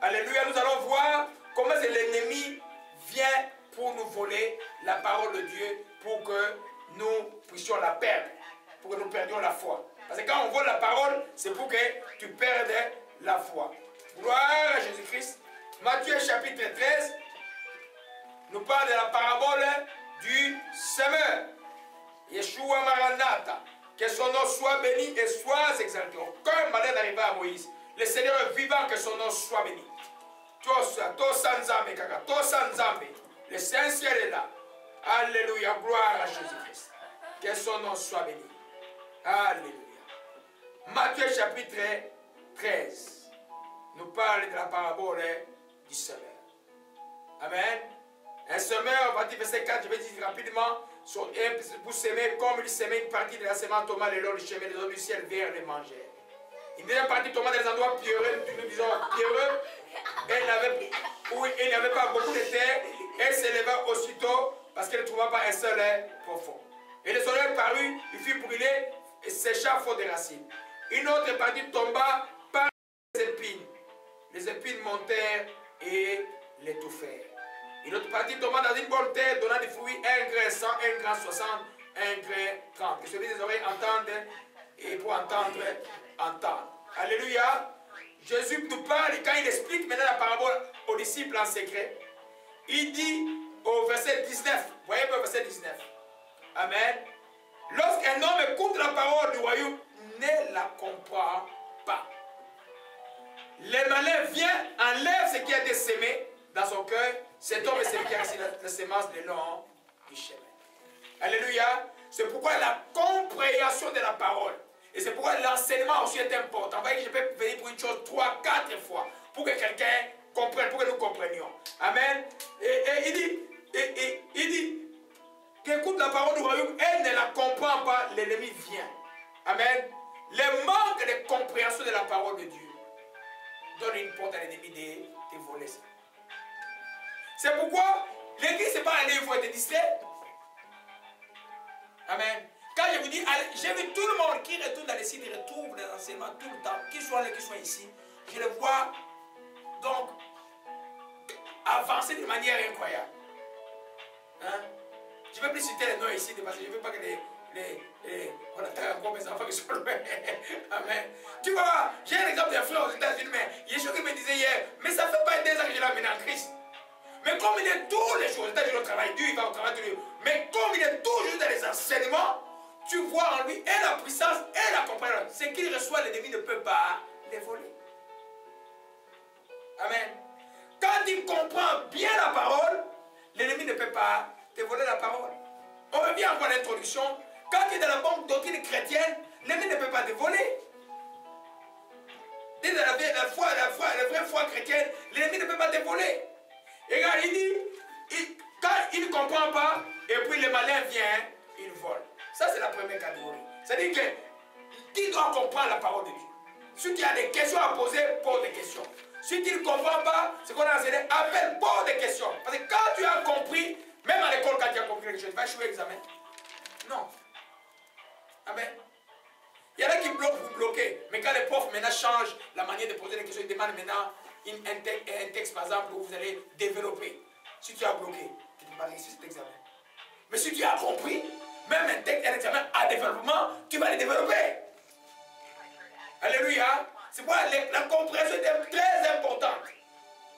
Alléluia. Nous allons voir comment l'ennemi vient pour nous voler la parole de Dieu pour que nous puissions la perdre, pour que nous perdions la foi. Parce que quand on vole la parole, c'est pour que tu perdes la foi. Gloire à Jésus-Christ. Matthieu chapitre 13 nous parle de la parabole du semeur. Yeshua Maranatha. Que son nom soit béni et soit exalté. Aucun malheur n'arriva à Moïse. Le Seigneur est vivant, que son nom soit béni. Le Saint-Ciel est là. Alléluia. Gloire à Jésus-Christ. Que son nom soit béni. Alléluia. Matthieu chapitre 13 nous parle de la parabole du semeur. Amen. Un semeur, on va dire verset 4, je vais dire rapidement, pour s'aimer, comme il s'aimait une partie de la semence tomate le long du chemin des hommes du ciel vers les manger. Une deuxième partie tomate dans des endroits pierreux, nous disons pierreux, où il n'y avait pas beaucoup de terre, elle s'éleva aussitôt parce qu'elle ne trouva pas un seul profond. Et le soleil parut, il fut brûlé et sécha faute des racines. Une autre partie tomba par les épines. Les épines montèrent et l'étouffèrent. Une autre partie tomba dans une bonne terre, donnant des fruits, un grain 100, un grain 60, un grain 30. Que celui des oreilles entende, et pour entendre, entendre. Alléluia. Jésus nous parle, et quand il explique maintenant la parabole aux disciples en secret, il dit au verset 19, voyez le verset 19. Amen. Lorsqu'un homme écoute la parole du royaume, ne la comprend pas. Le malin vient, enlève ce qui a été semé dans son cœur. Cet homme est celui qui a reçu la sémence le long du chemin. Alléluia. C'est pourquoi la compréhension de la parole, et c'est pourquoi l'enseignement aussi est important. Vous voyez que je peux venir pour une chose 3, 4 fois, pour que quelqu'un comprenne, pour que nous comprenions. Amen. Et il dit qu'écoute la parole du royaume, elle ne la comprend pas, l'ennemi vient. Amen. Le manque de compréhension de la parole de Dieu donne une porte à l'ennemi de voler ça. C'est pourquoi l'église, ce n'est pas un lieu où il faut être distrait. Amen. Quand je vous dis, j'ai vu tout le monde qui retourne dans les sites, ils retrouvent les enseignements tout le temps, qu'ils soient là, qu'ils soient ici. Je les vois donc avancer d'une manière incroyable. Hein? Je ne vais plus citer les noms ici parce que je ne veux pas que on attend encore mes enfants qui sont loin. Amen. Tu vois, j'ai un exemple d'un frère aux États-Unis, mais Yeshua qui me disait hier, mais ça ne fait pas 2 ans que je l'ai amené en Christ. Mais comme il est tous les jours, c'est-à-dire le travail dur, il va au travail dur. Mais comme il est toujours dans les enseignements, tu vois en lui et la puissance et la compréhension. Ce qu'il reçoit, l'ennemi ne peut pas les voler. Amen. Quand il comprend bien la parole, l'ennemi ne peut pas te voler la parole. On revient encore à l'introduction. Quand tu es dans la bonne doctrine chrétienne, l'ennemi ne peut pas te voler. Dès la vraie foi chrétienne, l'ennemi ne peut pas te voler. Et regarde, il dit, quand il ne comprend pas, et puis le malin vient, il vole. Ça, c'est la première catégorie. C'est-à-dire que tu dois comprendre la parole de Dieu. Si tu as des questions à poser, pose des questions. Si tu ne comprends pas ce qu'on a enseigné, appelle, pose des questions. Parce que quand tu as compris, même à l'école, quand tu as compris quelque chose, tu vas échouer l'examen. Non. Amen. Il y en a qui bloquent, vous bloquez. Mais quand les profs maintenant changent la manière de poser les questions, ils demandent maintenant un texte, par exemple, où vous allez développer. Si tu as bloqué, tu ne peux pas réussir cet examen. Mais si tu as compris, même un texte, un examen à développement, tu vas le développer. Alléluia. C'est pourquoi la compréhension est très importante.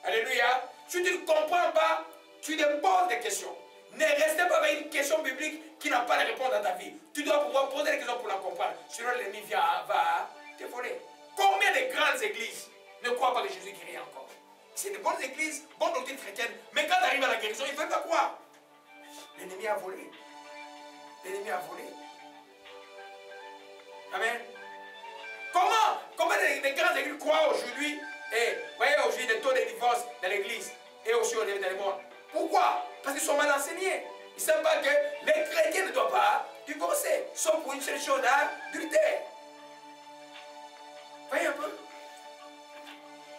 Alléluia. Si tu ne comprends pas, tu te poses des questions. Ne restez pas avec une question biblique qui n'a pas de réponse dans ta vie. Tu dois pouvoir poser des questions pour la comprendre. Sinon l'ennemi va te voler. Combien de grandes églises ne croient pas que Jésus guérit encore? C'est de bonnes églises, bonne doctrine chrétienne. Mais quand on arrive à la guérison, ils ne veulent pas croire. L'ennemi a volé. L'ennemi a volé. Amen. Comment les grandes églises croient aujourd'hui? Et voyez aujourd'hui les taux de divorce dans l'église et aussi au niveau dans le monde. Pourquoi? Parce qu'ils sont mal enseignés. Ils ne savent pas que les chrétiens ne doivent pas divorcer, sauf pour une seule chose, d'adultère. Voyez un peu?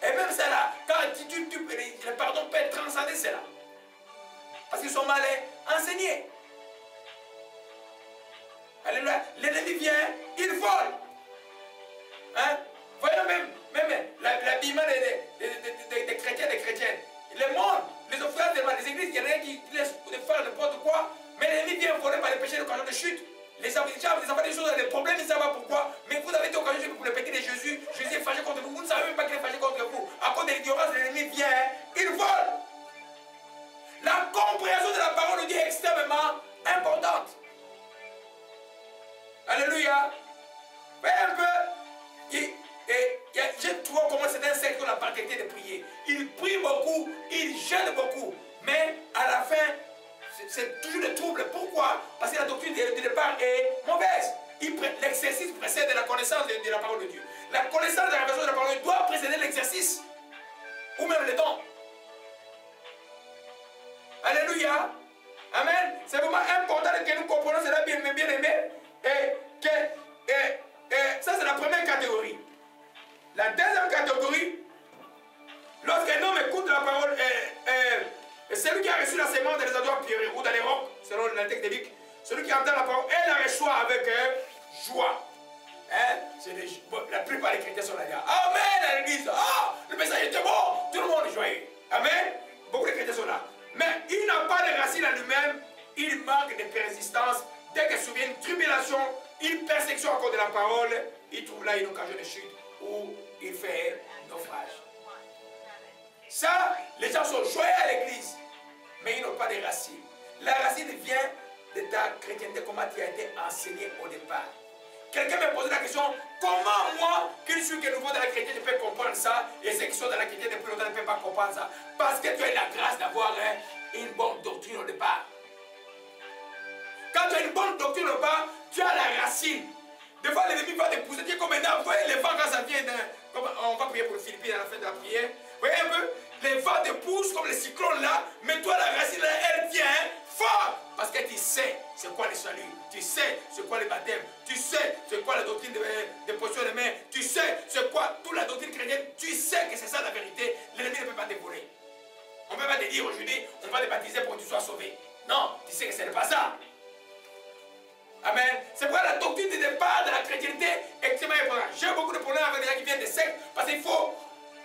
Et même cela, quand le pardon peut transcender cela. Parce qu'ils sont mal enseignés. Alléluia. L'ennemi vient, il vole. Hein? Voyons même l'habillement des chrétiens et des chrétiennes. Le monde, les offrandes, les églises, il y en a qui laissent faire n'importe quoi, mais l'ennemi vient voler par les péchés d'occasion de chute. Les enfants des choses, des problèmes, ils ne savent pas pourquoi, mais vous avez été occasionné pour le péché de Jésus. Jésus est fâché contre vous, vous ne savez même pas qu'il est fâché contre vous. À cause de l'ignorance, l'ennemi vient, il vole. La compréhension de la parole de Dieu est extrêmement importante. Alléluia. Voyez un peu, je trouve comment c'est un secte qu'on n'a pas arrêté de prier. Il prie beaucoup, il gêne beaucoup, mais à la fin, c'est toujours le trouble. Pourquoi? Parce que la doctrine de départ est mauvaise. L'exercice précède la connaissance de la parole de Dieu. La connaissance de la révélation de la parole de Dieu doit précéder l'exercice, ou même le don. Alléluia. Amen. C'est vraiment important que nous comprenions cela bien aimé. Ça, c'est la première catégorie. La deuxième catégorie, lorsqu'un homme écoute la parole, celui qui a reçu la sémence dans les endroits pierreux ou dans les rocs, selon le texte biblique, celui qui entend la parole et la reçoit avec joie. Hein? La plupart des chrétiens sont là. Amen à l'église. Ah, le message était bon. Tout le monde est joyeux. Amen. Beaucoup de chrétiens sont là. Mais il n'a pas de racines en lui-même. Il manque de persistance. Dès qu'il survient une tribulation, une persécution à cause de la parole, il trouve là une occasion de chute où il fait naufrage. Ça, les gens sont joyeux à l'église, mais ils n'ont pas de racines. La racine vient de ta chrétienté, comment tu as été enseigné au départ. Quelqu'un m'a posé la question, comment moi, qui suis nouveau dans la chrétienté, je peux comprendre ça, et ceux qui sont dans la chrétienté depuis longtemps ne peuvent pas comprendre ça. Parce que tu as eu la grâce d'avoir une bonne doctrine au départ. Quand tu as une bonne doctrine au départ, tu as la racine. Des fois, l'ennemi va te pousser. Tu es comme maintenant, vous voyez les vents quand ça vient. On va prier pour les Philippines à la fin de la prière. Vous voyez un peu? Les vents te poussent comme les cyclones là, mais toi, la racine, là, elle vient fort. Parce que tu sais c'est quoi le salut. Tu sais c'est quoi le baptême. Tu sais c'est quoi la doctrine de position de main. Tu sais c'est quoi toute la doctrine chrétienne. Tu sais que c'est ça la vérité. L'ennemi ne peut pas te voler. On ne peut pas te dire aujourd'hui, on va te baptiser pour que tu sois sauvé. Non, tu sais que ce n'est pas ça. Amen. C'est pourquoi la doctrine de départ de la chrétienté est extrêmement importante. J'ai beaucoup de problèmes avec les gens qui viennent des sectes parce qu'il faut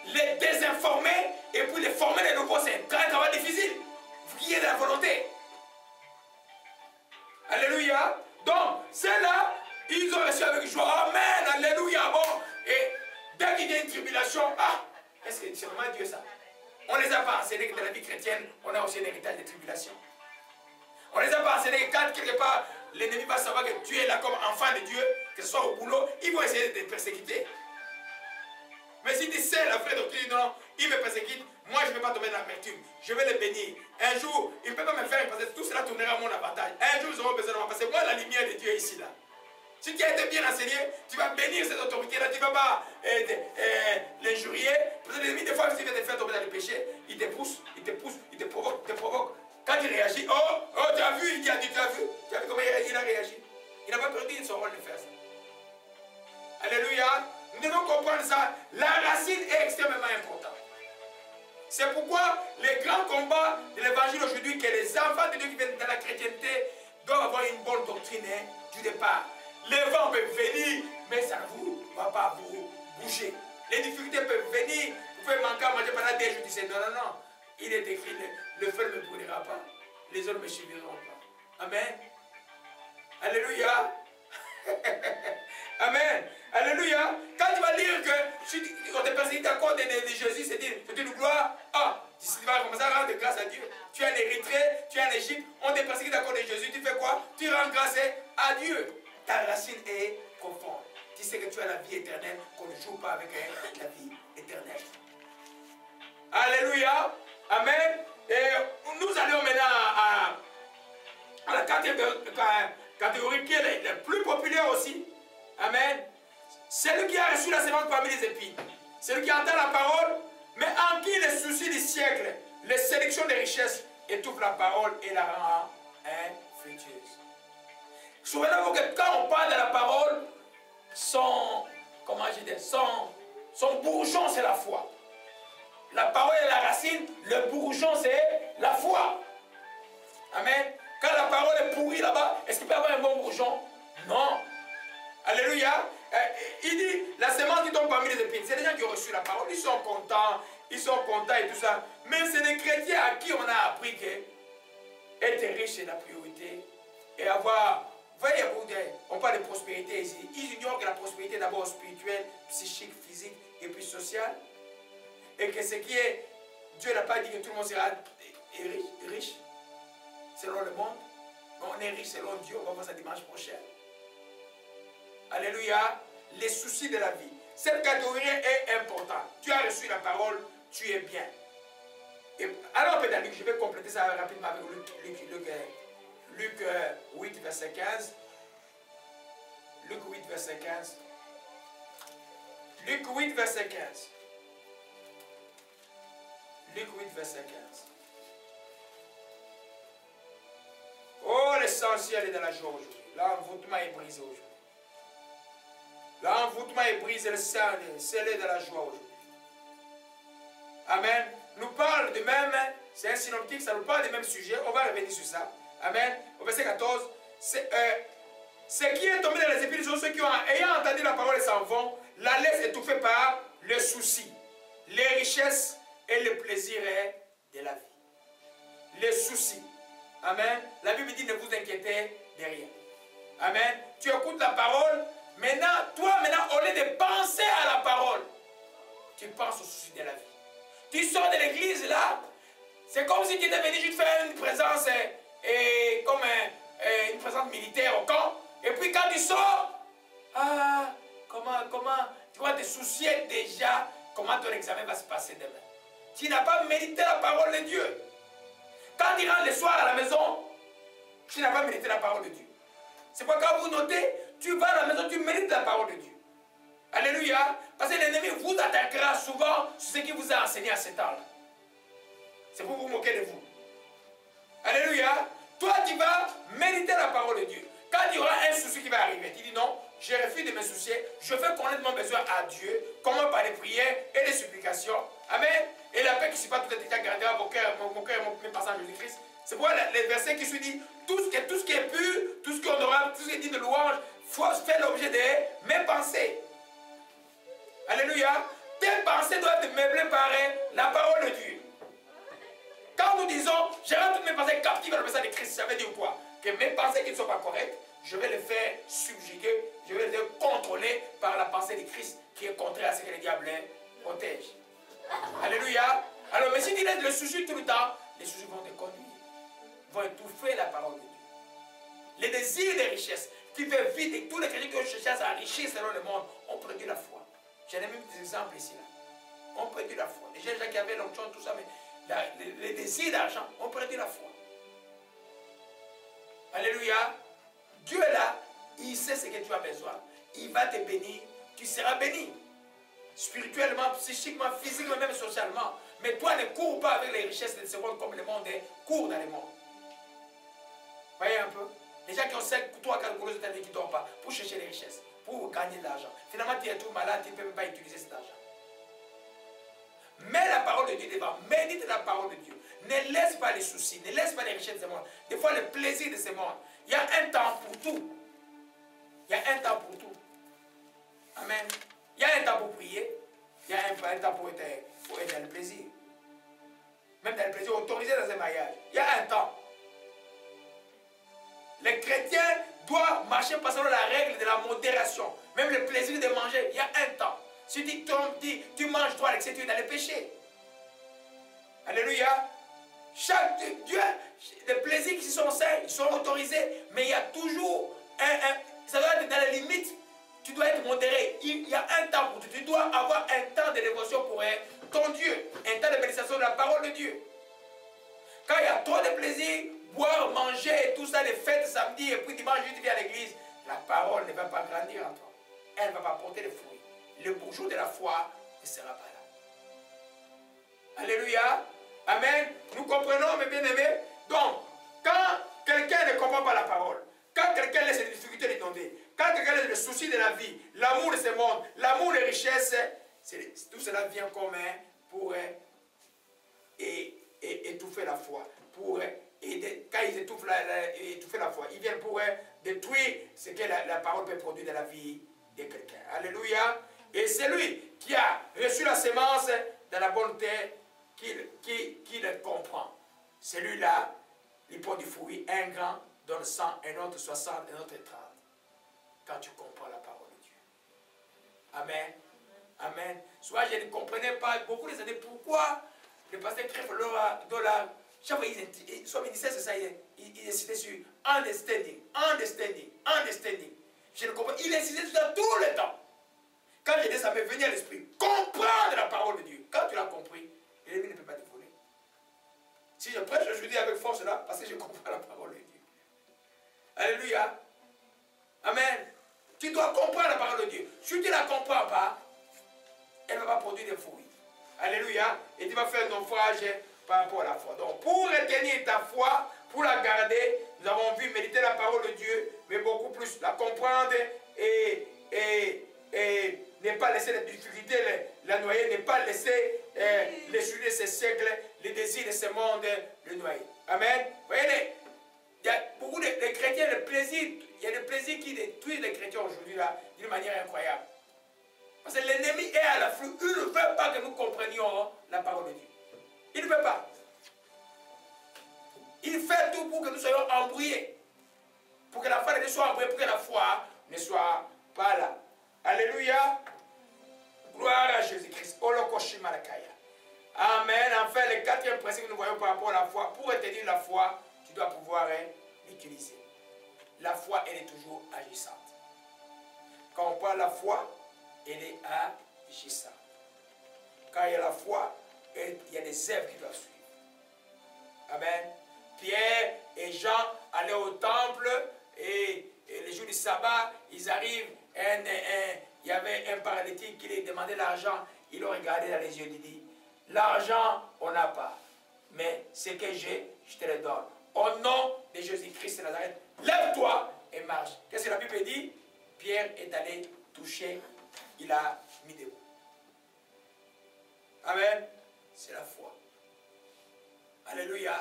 les désinformer et puis les former de nouveau. C'est un travail difficile. Il faut qu'il y ait de la volonté. Alléluia. Donc, ceux-là, ils ont reçu avec joie. Amen. Alléluia. Bon. Et dès qu'il y a une tribulation, est-ce que c'est vraiment Dieu ça? On ne les a pas enseignés que dans la vie chrétienne, on a aussi un héritage de tribulation. On ne les a pas enseignés que quand quelque part, l'ennemi va savoir que tu es là comme enfant de Dieu, que ce soit au boulot, ils vont essayer de te persécuter. Mais si tu sais la vraie doctrine, non, il me persécute, moi je ne vais pas tomber dans l'amertume, je vais les bénir. Un jour, il ne peut pas me faire parce que tout cela tournera à mon avantage. Un jour, ils auront besoin de moi parce que moi, la lumière de Dieu est ici là. Si tu as été bien enseigné, tu vas bénir cette autorité-là, tu ne vas pas l'injurier. Parce que l'ennemi, des fois, s'il vient te faire tomber dans le péché, il te pousse, il te pousse, il te provoque. Quand il réagit, oh, tu as vu, il dit, tu as vu comment il a réagi. Il n'a pas perdu son rôle de faire ça. Alléluia. Nous devons comprendre ça. La racine est extrêmement importante. C'est pourquoi les grands combats de l'évangile aujourd'hui, que les enfants de Dieu qui viennent dans la chrétienté doivent avoir une bonne doctrine du départ. Les vents peuvent venir, mais ça ne vous va pas vous bouger. Les difficultés peuvent venir, vous pouvez manquer à manger pendant des jours, tu sais, non, non, non. Il est écrit, le feu ne me brûlera pas, les hommes ne me suivront pas. Amen. Alléluia. Amen. Alléluia. Quand tu vas lire que si on te persécute à cause de Jésus, c'est une gloire. Ah, tu vas commencer à rendre grâce à Dieu. Tu es en Érythrée, tu es en Égypte, on te persécute à cause de Jésus. Tu fais quoi? Tu rends grâce à Dieu. Ta racine est profonde. Tu sais que tu as la vie éternelle, qu'on ne joue pas avec la vie éternelle. Alléluia. Amen. Et nous allons maintenant à la catégorie qui est la plus populaire aussi. Amen. Celui qui a reçu la semence parmi les épines. Celui qui entend la parole, mais en qui les soucis du siècle, les sélections des richesses étouffent la parole et la rend infructueuse. Souvenez-vous que quand on parle de la parole, son bourgeon, c'est la foi. La parole est la racine, le bourgeon, c'est la foi. Amen. Quand la parole est pourrie là-bas, est-ce qu'il peut y avoir un bon bourgeon? Non. Alléluia. Il dit, la semence qui tombe parmi les épines, c'est des gens qui ont reçu la parole, ils sont contents et tout ça. Mais c'est des chrétiens à qui on a appris que être riche c'est la priorité. Et avoir, vous voyez, on parle de prospérité ici. Ils ignorent que la prospérité est d'abord spirituelle, psychique, physique et puis sociale. Et que ce qui est, Dieu n'a pas dit que tout le monde sera riche selon le monde. Mais on est riche selon Dieu, on va voir ça dimanche prochain. Alléluia. Les soucis de la vie. Cette catégorie est importante. Tu as reçu la parole, tu es bien. Et alors, dans Luc, je vais compléter ça rapidement avec Luc 8, verset 15. Luc 8, verset 15. Luc 8, verset 15. Luc 8, verset 15. Oh, l'essentiel est dans la joie aujourd'hui. L'envoûtement est brisé aujourd'hui. L'envoûtement est brisé, le sang est dans la joie aujourd'hui. Amen. Nous parle de même, c'est un synoptique, ça nous parle du même sujet. On va revenir sur ça. Amen. Au verset 14. Ce qui est tombé dans les épines sont ceux qui, ayant entendu la parole, s'en vont, la laissent étouffée par le souci, les richesses et le plaisir de la vie. Les soucis. Amen. La Bible dit ne vous inquiétez de rien. Amen. Tu écoutes la parole. Maintenant, au lieu de penser à la parole, tu penses au souci de la vie. Tu sors de l'église là, c'est comme si tu étais venu juste faire une présence, comme une présence militaire au camp. Et puis quand tu sors, tu vas te soucier déjà comment ton examen va se passer demain. Tu n'as pas médité la parole de Dieu. Quand tu rentres le soir à la maison, tu n'as pas médité la parole de Dieu. C'est pourquoi quand vous notez, tu vas à la maison, tu médites la parole de Dieu. Alléluia. Parce que l'ennemi vous attaquera souvent sur ce qu'il vous a enseigné à ce temps-là. C'est pour vous moquer de vous. Alléluia. Toi, tu vas méditer la parole de Dieu. Quand il y aura un souci qui va arriver, tu dis non, je refuse de me soucier, je veux connaître mon besoin à Dieu, comment par les prières et les supplications. Amen. Et la paix qui ne suit pas tout est déjà gardée à mon cœur et mes passages de Jésus-Christ. C'est pourquoi les versets qui se dit tout ce qui est pur, tout ce qu'on aura, tout ce qui est dit de louange, faut faire l'objet de mes pensées. Alléluia. Tes pensées doivent être meublées par la parole de Dieu. Quand nous disons, je rends toutes mes pensées captives à le message de Christ, ça veut dire quoi? Que mes pensées qui ne sont pas correctes, je vais les faire subjuguer, je vais les contrôler par la pensée de Christ qui est contraire à ce que le diable protège. Alléluia. Alors, mais si tu laisses le souci tout le temps, les soucis vont te conduire, vont étouffer la parole de Dieu. Les désirs des richesses qui fait vite et tous les chrétiens qui ont cherché à s'enrichir selon le monde ont perdu la foi. J'en ai même des exemples ici. Là. On perdu la foi. Les gens qui avaient l'onction, tout ça, mais les désirs d'argent ont perdu la foi. Alléluia. Dieu est là, il sait ce que tu as besoin. Il va te bénir, tu seras béni. Spirituellement, psychiquement, physiquement, même socialement. Mais toi ne cours pas avec les richesses de ce monde comme le monde court dans le monde. Voyez un peu? Les gens qui ont 5, 3, 4 boulots de qui ne dorment pas pour chercher les richesses, pour gagner de l'argent. Finalement, tu es tout malade, tu ne peux même pas utiliser cet argent. Mais la parole de Dieu devant. Médite la parole de Dieu. Ne laisse pas les soucis, ne laisse pas les richesses de ce monde. Des fois, le plaisir de ce monde. Il y a un temps pour tout. Il y a un temps pour tout. Amen. Il y a un temps pour prier. Il y a un temps pour être dans le plaisir. Même dans le plaisir autorisé dans un mariage. Il y a un temps. Les chrétiens doivent marcher pas selon la règle de la modération. Même le plaisir de manger, il y a un temps. Si tu manges toi avec tu es dans le péché. Alléluia. Chaque Dieu, les plaisirs qui sont sains, ils sont autorisés, mais il y a toujours ça doit être dans la limite. Tu dois être modéré. Il y a un temps pour tout. Tu dois avoir un temps de dévotion pour ton Dieu. Un temps de méditation de la parole de Dieu. Quand il y a trop de plaisir, boire, manger, tout ça, les fêtes samedi et puis dimanche, tu viens à l'église, la parole ne va pas grandir en toi. Elle ne va pas porter les fruits. Le bourgeois de la foi ne sera pas là. Alléluia. Amen. Nous comprenons, mes bien-aimés. Donc, quand quelqu'un ne comprend pas la parole, quand quelqu'un laisse les difficultés l'inonder, quand quelqu'un laisse le souci de la vie, l'amour de ce monde, l'amour des richesses, tout cela vient comme pour étouffer la foi. Quand ils étouffent la foi, ils viennent pour détruire ce que la parole peut produire dans la vie de quelqu'un. Alléluia. Et c'est lui qui a reçu la sémence de la bonne terre qui le comprend. Celui-là, il porte du fruit, un grand donne 100, un autre 60, un autre 30. Quand tu comprends la parole de Dieu. Amen. Amen. Soit je ne comprenais pas beaucoup les années pourquoi le pasteur Crève Dollar, chaque fois soit ministère, c'est ça, il insistait sur understanding. Je ne comprends pas. Il insistait sur ça tout le temps. Quand j'ai dit ça m'est venu à l'esprit. Comprendre la parole de Dieu. Quand tu l'as compris, l'ennemi ne peut pas te voler. Si je prêche aujourd'hui avec force là, parce que je comprends la parole de Dieu. Alléluia. Amen. Tu dois comprendre la parole de Dieu. Si tu ne la comprends pas, elle ne va pas produire des fruits. Alléluia. Et tu vas faire un naufrage par rapport à la foi. Donc, pour retenir ta foi, pour la garder, nous avons vu méditer la parole de Dieu, mais beaucoup plus la comprendre et ne pas laisser les difficultés la noyer, ne pas laisser les soucis de ce siècle, les désirs de ce monde le noyer. Amen. Vous voyez, il y a beaucoup de chrétiens, il y a des plaisirs qui détruisent les chrétiens aujourd'hui d'une manière incroyable. Parce que l'ennemi est à l'afflux. Il ne veut pas que nous comprenions la parole de Dieu. Il ne veut pas. Il fait tout pour que nous soyons embrouillés. Pour que la foi ne soit embrouillée, pour que la foi ne soit pas là. Alléluia. Gloire à Jésus-Christ. Amen. Enfin, le quatrième principe que nous voyons par rapport à la foi. Pour retenir la foi, tu dois pouvoir l'utiliser. La foi, elle est toujours agissante. Quand on parle de la foi, elle est agissante. Quand il y a la foi, il y a des œuvres qui doivent suivre. Amen. Pierre et Jean allaient au temple et les jours du sabbat, ils arrivent. Il y avait un paralytique qui lui demandait l'argent. Il le regardait dans les yeux et il dit, l'argent, on n'a pas. Mais ce que j'ai, je te le donne. Au nom de Jésus-Christ de Nazareth, lève-toi et marche. Qu'est-ce que la Bible dit? Pierre est allé toucher, il a mis debout. Amen. C'est la foi. Alléluia.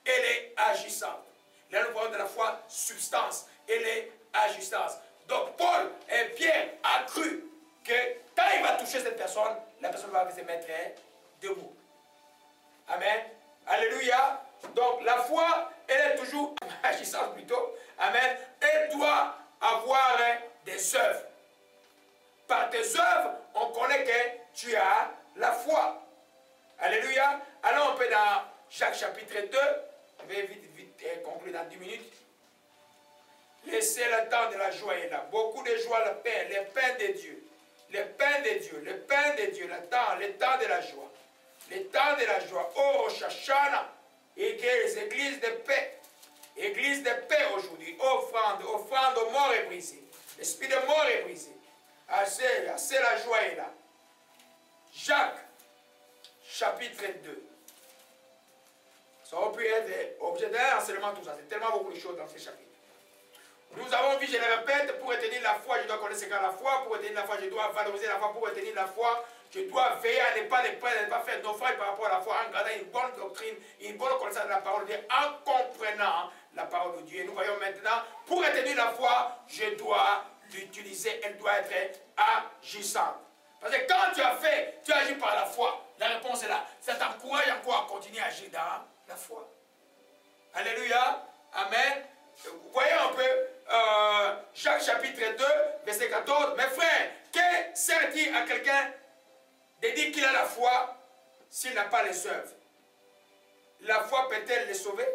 Elle est agissante. Là, nous voyons de la foi substance. Elle est agissante. Donc, Paul et Pierre a cru que quand il va toucher cette personne, la personne va se mettre debout. Amen. Alléluia. Donc, la foi, elle est toujours agissante plutôt. Amen. Elle doit avoir des œuvres. Par tes œuvres, on connaît que tu as la foi. Alléluia. Alors, on peut dans Jacques chapitre 2, je vais vite conclure dans 10 minutes. Laissez le temps de la joie est là. Beaucoup de joie, le pain, les pains de Dieu. Le pain de Dieu, le pain de Dieu, le temps de la joie. Le temps de la joie. Oh, Shashana. Et que les églises de paix. Église de paix aujourd'hui. Offrande aux morts est brisée. L'esprit de mort est brisé. Assez la joie est là. Jacques, chapitre 2. Ça aurait pu être objet d'un enseignement, tout ça. C'est tellement beaucoup de choses dans ce chapitre. Nous avons vu, je le répète, pour retenir la foi, je dois connaître ce qu'est la foi. Pour retenir la foi, je dois valoriser la foi. Pour retenir la foi, je dois veiller à ne pas faire naufrage par rapport à la foi. parole de Dieu, en comprenant la parole de Dieu. Et nous voyons maintenant, pour retenir la foi, je dois l'utiliser, elle doit être agissante. Parce que quand tu as fait, tu agis par la foi. La réponse est là. Ça t'encourage encore à continuer à agir dans la foi. Alléluia. Amen. Vous voyez un peu Jacques chapitre 2, verset 14. Mes frères, que sert-il à quelqu'un de dire qu'il a la foi s'il n'a pas les œuvres? La foi peut-elle les sauver?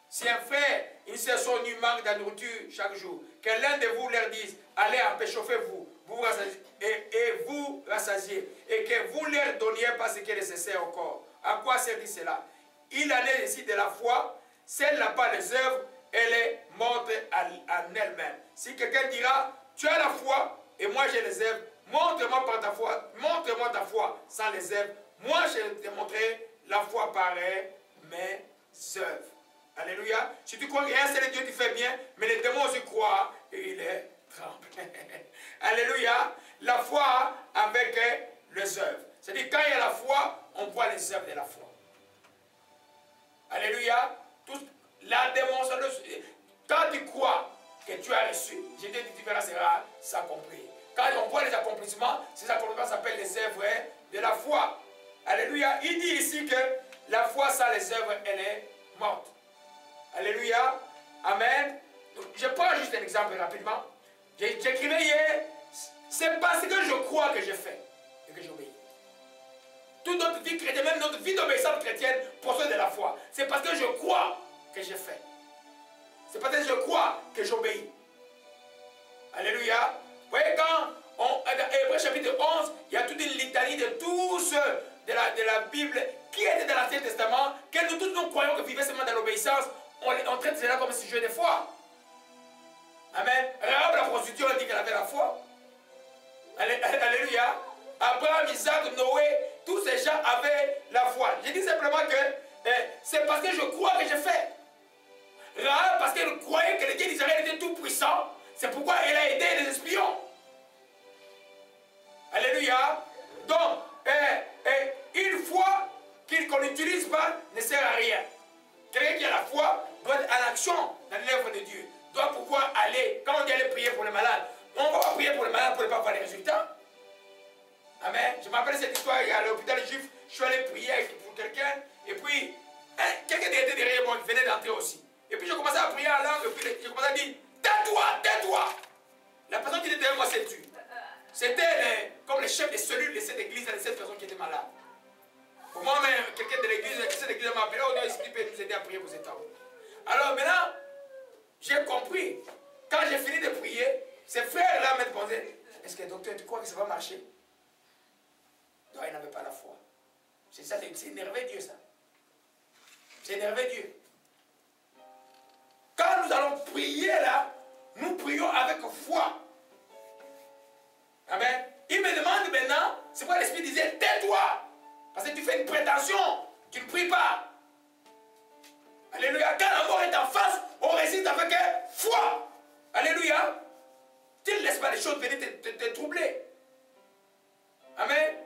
Si un frère, une sœur sont nus, manque de nourriture chaque jour, que l'un de vous leur dise, allez réchauffez-vous, vous vous rassasiez, et que vous ne leur donniez pas ce qui est nécessaire au corps. À quoi sert-il cela? Il en est ici de la foi, si elle n'a pas les œuvres, elle est morte en elle-même. Si quelqu'un dira, tu as la foi, et moi j'ai les œuvres, montre-moi par ta foi, montre-moi ta foi sans les œuvres, moi je vais te montrer la foi par mes œuvres. Alléluia. Si tu crois qu'il y a un seul Dieu qui fait bien, mais les démons aussi croient et il est tremble. Alléluia. La foi avec les œuvres. C'est-à-dire quand il y a la foi, on voit les œuvres de la foi. Alléluia. La démonstration. Quand tu crois que tu as reçu, je te dis tu verras ça compris. Quand on voit les accomplissements, ces accomplissements s'appellent les œuvres de la foi. Alléluia. Il dit ici que la foi sans les œuvres, elle est morte. Alléluia. Amen. Je prends juste un exemple rapidement. J'écrivais hier, c'est parce que je crois que j'ai fait et que j'obéis. Toute notre vie chrétienne, même notre vie d'obéissance chrétienne, procède de la foi. C'est parce que je crois que j'ai fait. C'est parce que je crois que j'obéis. Alléluia. Vous voyez, quand, dans Hébreux chapitre 11, il y a toute une litanie de tous ceux de la Bible qui étaient dans l'Ancien Testament, que nous tous nous croyons que vivaient seulement dans l'obéissance. On traite cela comme un sujet de foi. Amen. Rahab la prostituée, on dit qu'elle avait la foi. Alléluia. Abraham, Isaac, Noé, tous ces gens avaient la foi. Je dis simplement que c'est parce que je crois que j'ai fait. Rahab, parce qu'elle croyait que le Dieu d'Israël était tout puissant, c'est pourquoi elle a aidé les espions. Alléluia. Donc, une foi qu'on n'utilise pas ne sert à rien. Quelqu'un qui a la foi doit être en action dans l'œuvre de Dieu. Doit pouvoir aller, quand on dit aller prier pour les malades, on va pas prier pour les malades pour ne pas voir les résultats. Amen. Je m'appelle cette histoire, à l'hôpital juif, je suis allé prier pour quelqu'un, et puis, quelqu'un était derrière moi, il venait d'entrer aussi. Et puis je commençais à prier en langue, et puis je commençais à dire, tais-toi, tais-toi. La personne qui était derrière moi s'est tue. C'était comme les chefs des cellules de cette église, de cette personne qui était malade. Pour moi, même, quelqu'un de l'église, cette église m'a appelé, on doit essayer de nous aider à prier pour cet homme. Alors maintenant, j'ai compris. Quand j'ai fini de prier, ces frères-là m'ont demandé, est-ce que docteur, tu crois que ça va marcher? Non, il n'avait pas la foi. C'est ça, c'est énervé Dieu, ça. C'est énervé Dieu. Quand nous allons prier là, nous prions avec foi. Amen. Il me demande maintenant, c'est pourquoi l'Esprit disait, tais-toi. Parce que tu fais une prétention, tu ne pries pas. Alléluia. Quand la mort est en face, on résiste avec foi. Alléluia. Tu ne laisses pas les choses venir te troubler. Amen.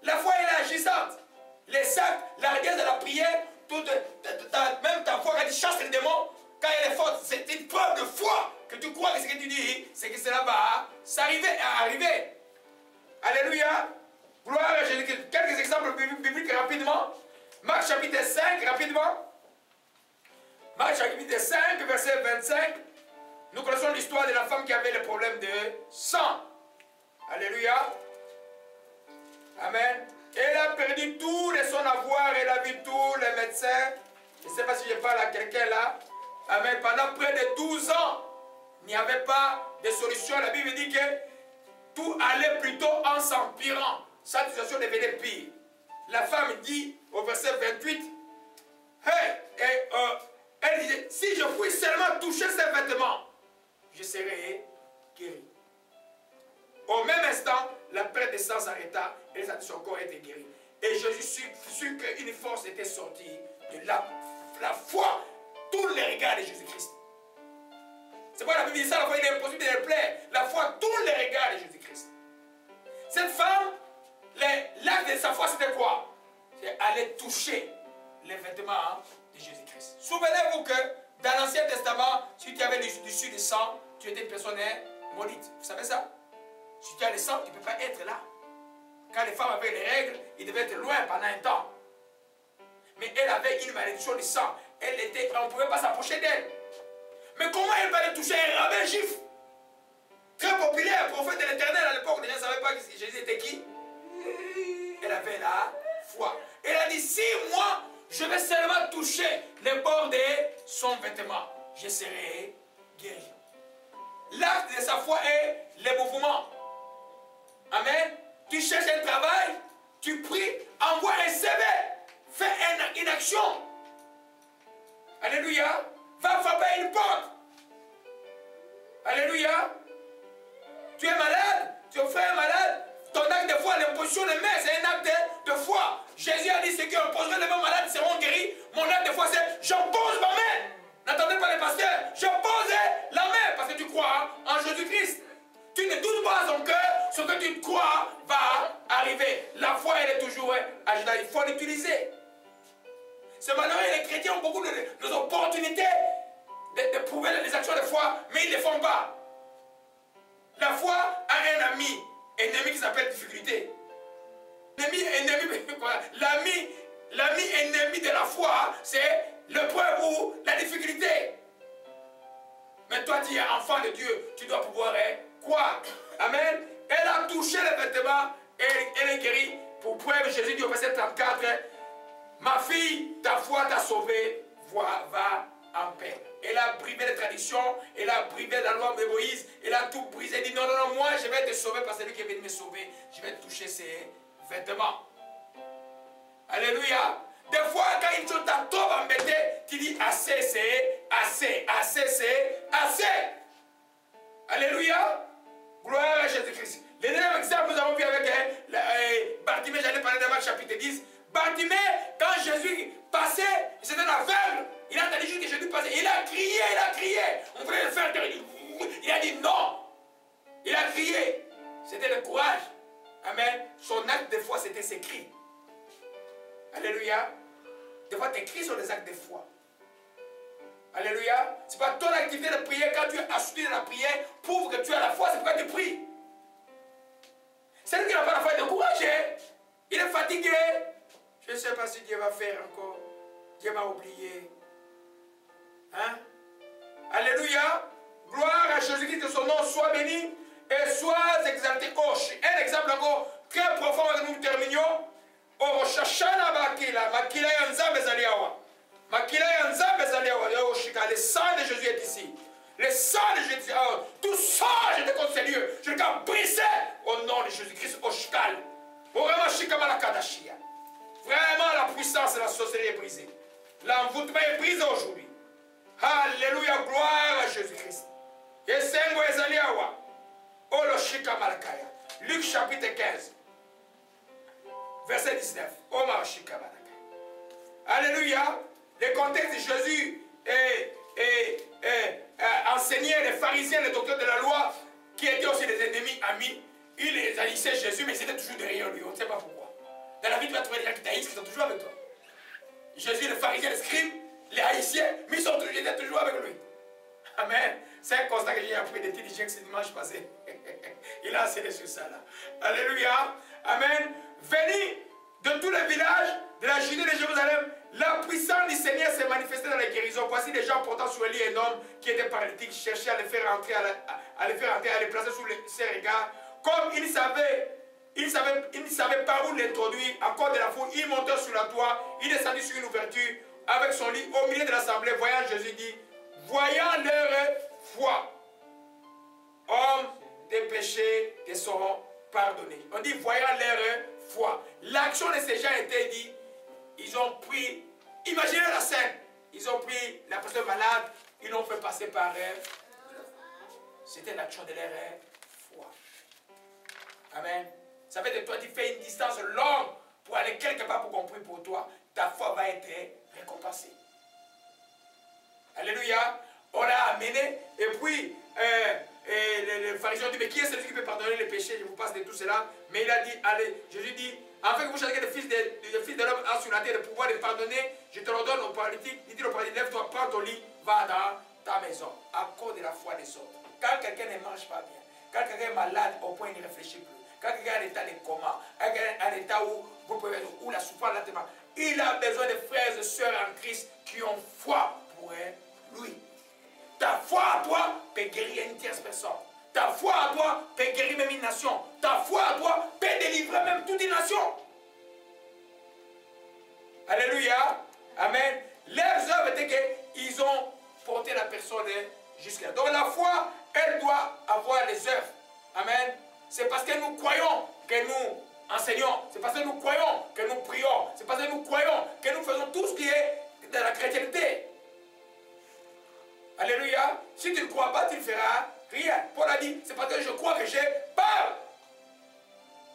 La foi est agissante. Les actes, la rigueur de la prière, même ta foi quand tu chasses les démons, quand elle est forte, c'est une preuve de foi que tu crois que ce que tu dis, c'est que cela va arriver. Alléluia. Gloire à Jésus-Christ. Quelques exemples bibliques rapidement. Marc chapitre 5, rapidement. Marc chapitre 5, verset 25. Nous connaissons l'histoire de la femme qui avait le problème de sang. Alléluia. Amen. Elle a perdu tout de son avoir. Elle a vu tous les médecins. Je ne sais pas si je parle à quelqu'un là. Amen. Pendant près de 12 ans, il n'y avait pas de solution. La Bible dit que tout allait plutôt en s'empirant. Sa situation devenait pire. La femme dit au verset 28, elle disait, si je puis seulement toucher ses vêtements, je serai guéri. Au même instant, la perte de sang s'arrêta et son corps était guéri. Et Jésus sut qu'une force était sortie de la foi, tous les regards de Jésus-Christ. C'est pourquoi la Bible dit ça, la foi il est impossible de le plaire. La foi, tous les regards de Jésus-Christ. Cette femme, l'acte de sa foi c'était quoi? C'est aller toucher les vêtements de Jésus-Christ. Souvenez-vous que dans l'Ancien Testament, si tu avais l'issue de sang, tu étais une personne maudite. Vous savez ça? Si tu as le sang, tu ne peux pas être là. Quand les femmes avaient les règles, ils devaient être loin pendant un temps. Mais elle avait une malédiction du sang. On ne pouvait pas s'approcher d'elle. Mais comment elle va aller toucher un rabbin juif? Très populaire, prophète de l'Éternel à l'époque, les gens ne savaient pas que Jésus était qui? Elle avait la foi. Elle a dit, si moi, je vais seulement toucher les bords de son vêtement, je serai guéri. L'acte de sa foi est le mouvement. Amen. Tu cherches un travail, tu pries, envoie un CV, fais une action. Alléluia. Va frapper une porte. Alléluia. Tu es malade, ton frère est malade, ton acte de foi, l'imposition de main, c'est un acte de foi. Jésus a dit, ceux qui imposeront les mains malades seront guéris. Mon acte de foi, c'est, j'impose ma main. N'attendez pas les pasteurs, j'impose la main, parce que tu crois en Jésus-Christ. Tu ne doutes pas en ton cœur, ce que tu crois va arriver. La foi, elle est toujours agitée, il faut l'utiliser. C'est malheureux, les chrétiens ont beaucoup d'opportunités de prouver les actions de foi, mais ils ne les font pas. La foi a un ami ennemi qui s'appelle difficulté. L'ami ennemi de la foi, c'est l'épreuve ou la difficulté. Mais toi, tu es enfant de Dieu, tu dois pouvoir croire. Amen. Elle a touché les vêtements et elle est guérie. Pour preuve, Jésus dit au verset 34, ma fille, ta foi t'a sauvée, va en paix. Elle a brivé les traditions, elle a brivé la loi de Moïse, elle a tout brisé. Elle dit non, non, non, moi je vais te sauver parce que c'est lui qui est venu me sauver. Je vais toucher ses vêtements. Alléluia. Des fois, quand une chose t'a trop embêté, tu dis assez, c'est assez, assez, c'est assez. Alléluia. Gloire à Jésus-Christ. Le dernier exemple, nous avons vu avec Bartimée, j'allais parler de Marc chapitre 10. Bartimée, quand Jésus passait, c'était un aveugle. Il a entendu juste que Jésus passait. Il a crié, il a crié. On voulait le faire taire. Il a dit non. Il a crié. C'était le courage. Amen. Son acte de foi, c'était ses cris. Alléluia. Des fois, tes cris sont des actes de foi. Alléluia. Ce n'est pas ton activité de prière. Quand tu es assoupi dans la prière, prouve que tu as la foi. C'est pourquoi tu pries. Celui qui n'a pas la foi est découragé. Il est fatigué. Je ne sais pas si Dieu va faire encore. Dieu m'a oublié. Hein? Alléluia. Gloire à Jésus-Christ, que son nom soit béni et soit exalté. Oh, un exemple encore très profond que nous terminions. Oh, Shashana Makila. Makila Yanzambe Zaliawa. Makila Yanzambe Zaliawa. Le sang de Jésus est ici. Le sang de Jésus. Tout ça, j'étais contre ces lieux. Je l'ai brisé au nom de Jésus-Christ. Au Shikal. Vraiment, Shikamalakadashia. Vraiment, la puissance de la sorcellerie est brisée. L'envoûtement est brisé aujourd'hui. Alléluia, gloire à Jésus-Christ. Yesengo Ezaliawa. Oloshika Malakaya. Luc chapitre 15. Verset 19. Omashika Malakaya. Alléluia. Le contexte de Jésus enseignait les pharisiens, les docteurs de la loi, qui étaient aussi des ennemis amis. Ils les haïssaient Jésus, mais c'était toujours derrière lui. On ne sait pas pourquoi. Dans la vie, tu vas trouver des gens qui t'haïssent, qui sont toujours avec toi. Jésus, les pharisiens, les scribes, les haïtiens, mais ils étaient toujours avec lui. Amen. C'est un constat que j'ai appris de Tidi Jacques ce dimanche passé. Il a enseigné sur ça là. Alléluia. Amen. Venez de tous les villages de la Judée de Jérusalem. La puissance du Seigneur s'est manifestée dans les guérisons. Voici des gens portant sur le lit un homme qui était paralytique, cherchaient à les faire entrer, à les placer sous ses regards. Comme il ne savait pas où l'introduire, à cause de la foule, il montait sur la toit, il descendit sur une ouverture avec son lit au milieu de l'assemblée. Voyant Jésus dit, voyant leur foi, hommes des péchés te seront pardonnés. On dit, voyant leur foi. L'action de ces gens était dit, ils ont pris, imaginez la scène, ils ont pris la personne malade, ils l'ont fait passer par eux. C'était l'action de leur foi. Amen. Ça fait de toi, tu fais une distance longue pour aller quelque part pour qu'on prie pour toi. Ta foi va être récompensée. Alléluia. On l'a amené et puis les pharisiens ont dit, mais qui est celui qui peut pardonner les péchés? Je vous passe de tout cela. Mais il a dit, allez, Jésus dit, afin que vous cherchiez le Fils de l'homme sur implanté le pouvoir de pardonner, je te l'ordonne au paralytique, dis-le au paralytique, lève-toi, prends ton lit, va dans ta maison, à cause de la foi des autres. Quand quelqu'un ne marche pas bien, quand quelqu'un est malade au point il ne réfléchit plus, quand quelqu'un est en état de coma, un état où la souffrance là tellement, il a besoin de frères et sœurs en Christ qui ont foi pour lui. Ta foi à toi peut guérir une tierce personne. Ta foi à toi peut guérir même une nation. Ta foi à toi peut délivrer même toute une nation. Alléluia. Amen. Leurs œuvres étaient qu'ils ont porté la personne jusqu'à là. Donc la foi, elle doit avoir les œuvres. Amen. C'est parce que nous croyons que nous enseignons. C'est parce que nous croyons que nous prions. C'est parce que nous croyons que nous faisons tout ce qui est de la chrétienté. Alléluia. Si tu ne crois pas, tu ne feras rien. Paul a dit, c'est parce que je crois que j'ai peur.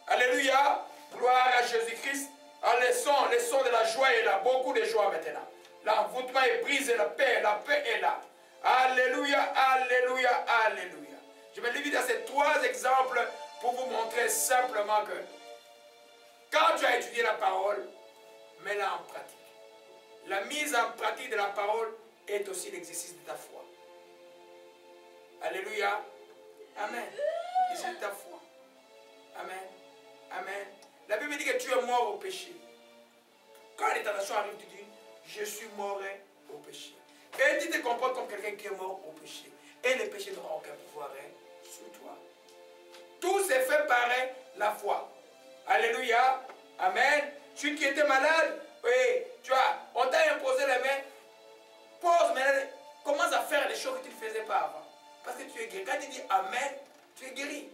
Alléluia. Gloire à Jésus-Christ. Les sons de la joie est là. Beaucoup de joie maintenant. L'envoûtement est brisé, la paix est là. Alléluia, alléluia, alléluia. Je vais livrer dans ces trois exemples pour vous montrer simplement que quand tu as étudié la parole, mets-la en pratique. La mise en pratique de la parole est aussi l'exercice de ta foi. Alléluia. Amen. C'est ta foi. Amen. Amen. La Bible dit que tu es mort au péché. Quand les tentations arrivent, tu dis, je suis mort au péché. Et tu te comportes comme quelqu'un qui est mort au péché. Et le péché n'aura aucun pouvoir sur toi. Tout s'est fait par la foi. Alléluia. Amen. Tu qui étais malade, oui, tu vois, on t'a imposé les mains. Pose maintenant, commence à faire les choses que tu ne faisais pas avant. Parce que tu es guéri. Quand tu dis Amen, tu es guéri.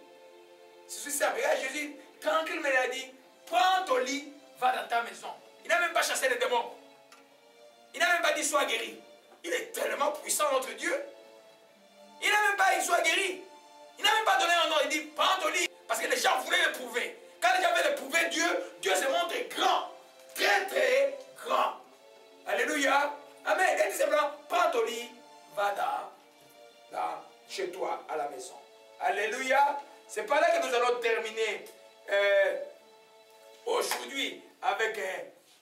C'est ça. Regarde Jésus, quand il m'a dit, prends ton lit, va dans ta maison. Il n'a même pas chassé les démons. Il n'a même pas dit sois guéri. Il est tellement puissant, notre Dieu. Il n'a même pas dit sois guéri. Il n'a même pas donné un nom. Il dit prends ton lit. Parce que les gens voulaient le prouver. Quand les gens veulent le prouver, Dieu se montre grand. Très, très grand. Alléluia. Amen. Il dit simplement prends ton lit, va chez toi à la maison. Alléluia. C'est par là que nous allons terminer aujourd'hui avec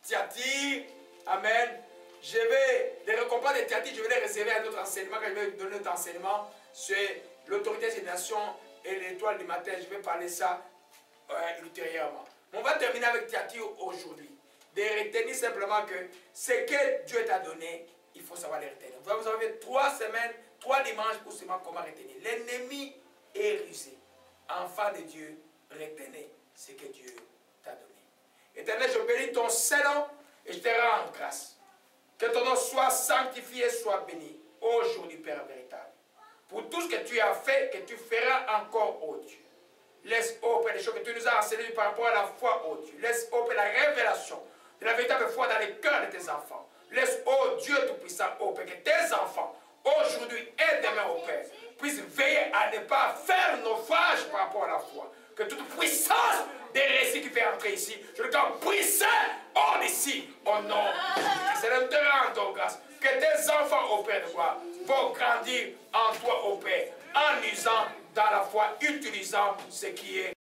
Thyatire. Amen. Je vais, les récompenses de Thyatire, je vais les réserver à notre enseignement. Quand je vais donner notre enseignement sur l'autorité des nations et l'étoile du matin, je vais parler ça ultérieurement. On va terminer avec Thyatire aujourd'hui. De retenir simplement que ce que Dieu t'a donné, il faut savoir les retenir. Vous avez 3 semaines, 3 dimanches pour savoir comment retenir. L'ennemi est rusé. Enfant de Dieu, retenez ce que Dieu t'a donné. Éternel, je bénis ton Saint-Nom et je te rends grâce. Que ton nom soit sanctifié, soit béni aujourd'hui, Père véritable. Pour tout ce que tu as fait, que tu feras encore, ô Dieu. Laisse, ô Père, les choses que tu nous as enseignées par rapport à la foi, ô Dieu. Laisse, ô Père, la révélation de la véritable foi dans les cœurs de tes enfants. Laisse, ô Dieu Tout-Puissant, ô Père, que tes enfants, aujourd'hui et demain, ô Père, puissent veiller à ne pas faire naufrage par rapport à la foi. Que toute puissance des récits qui fait entrer ici, je le garde puissant hors d'ici, au nom de Jésus. C'est te rendre grâce. Que tes enfants, ô Père de gloire, vont grandir en toi, ô Père, en usant dans la foi, utilisant ce qui est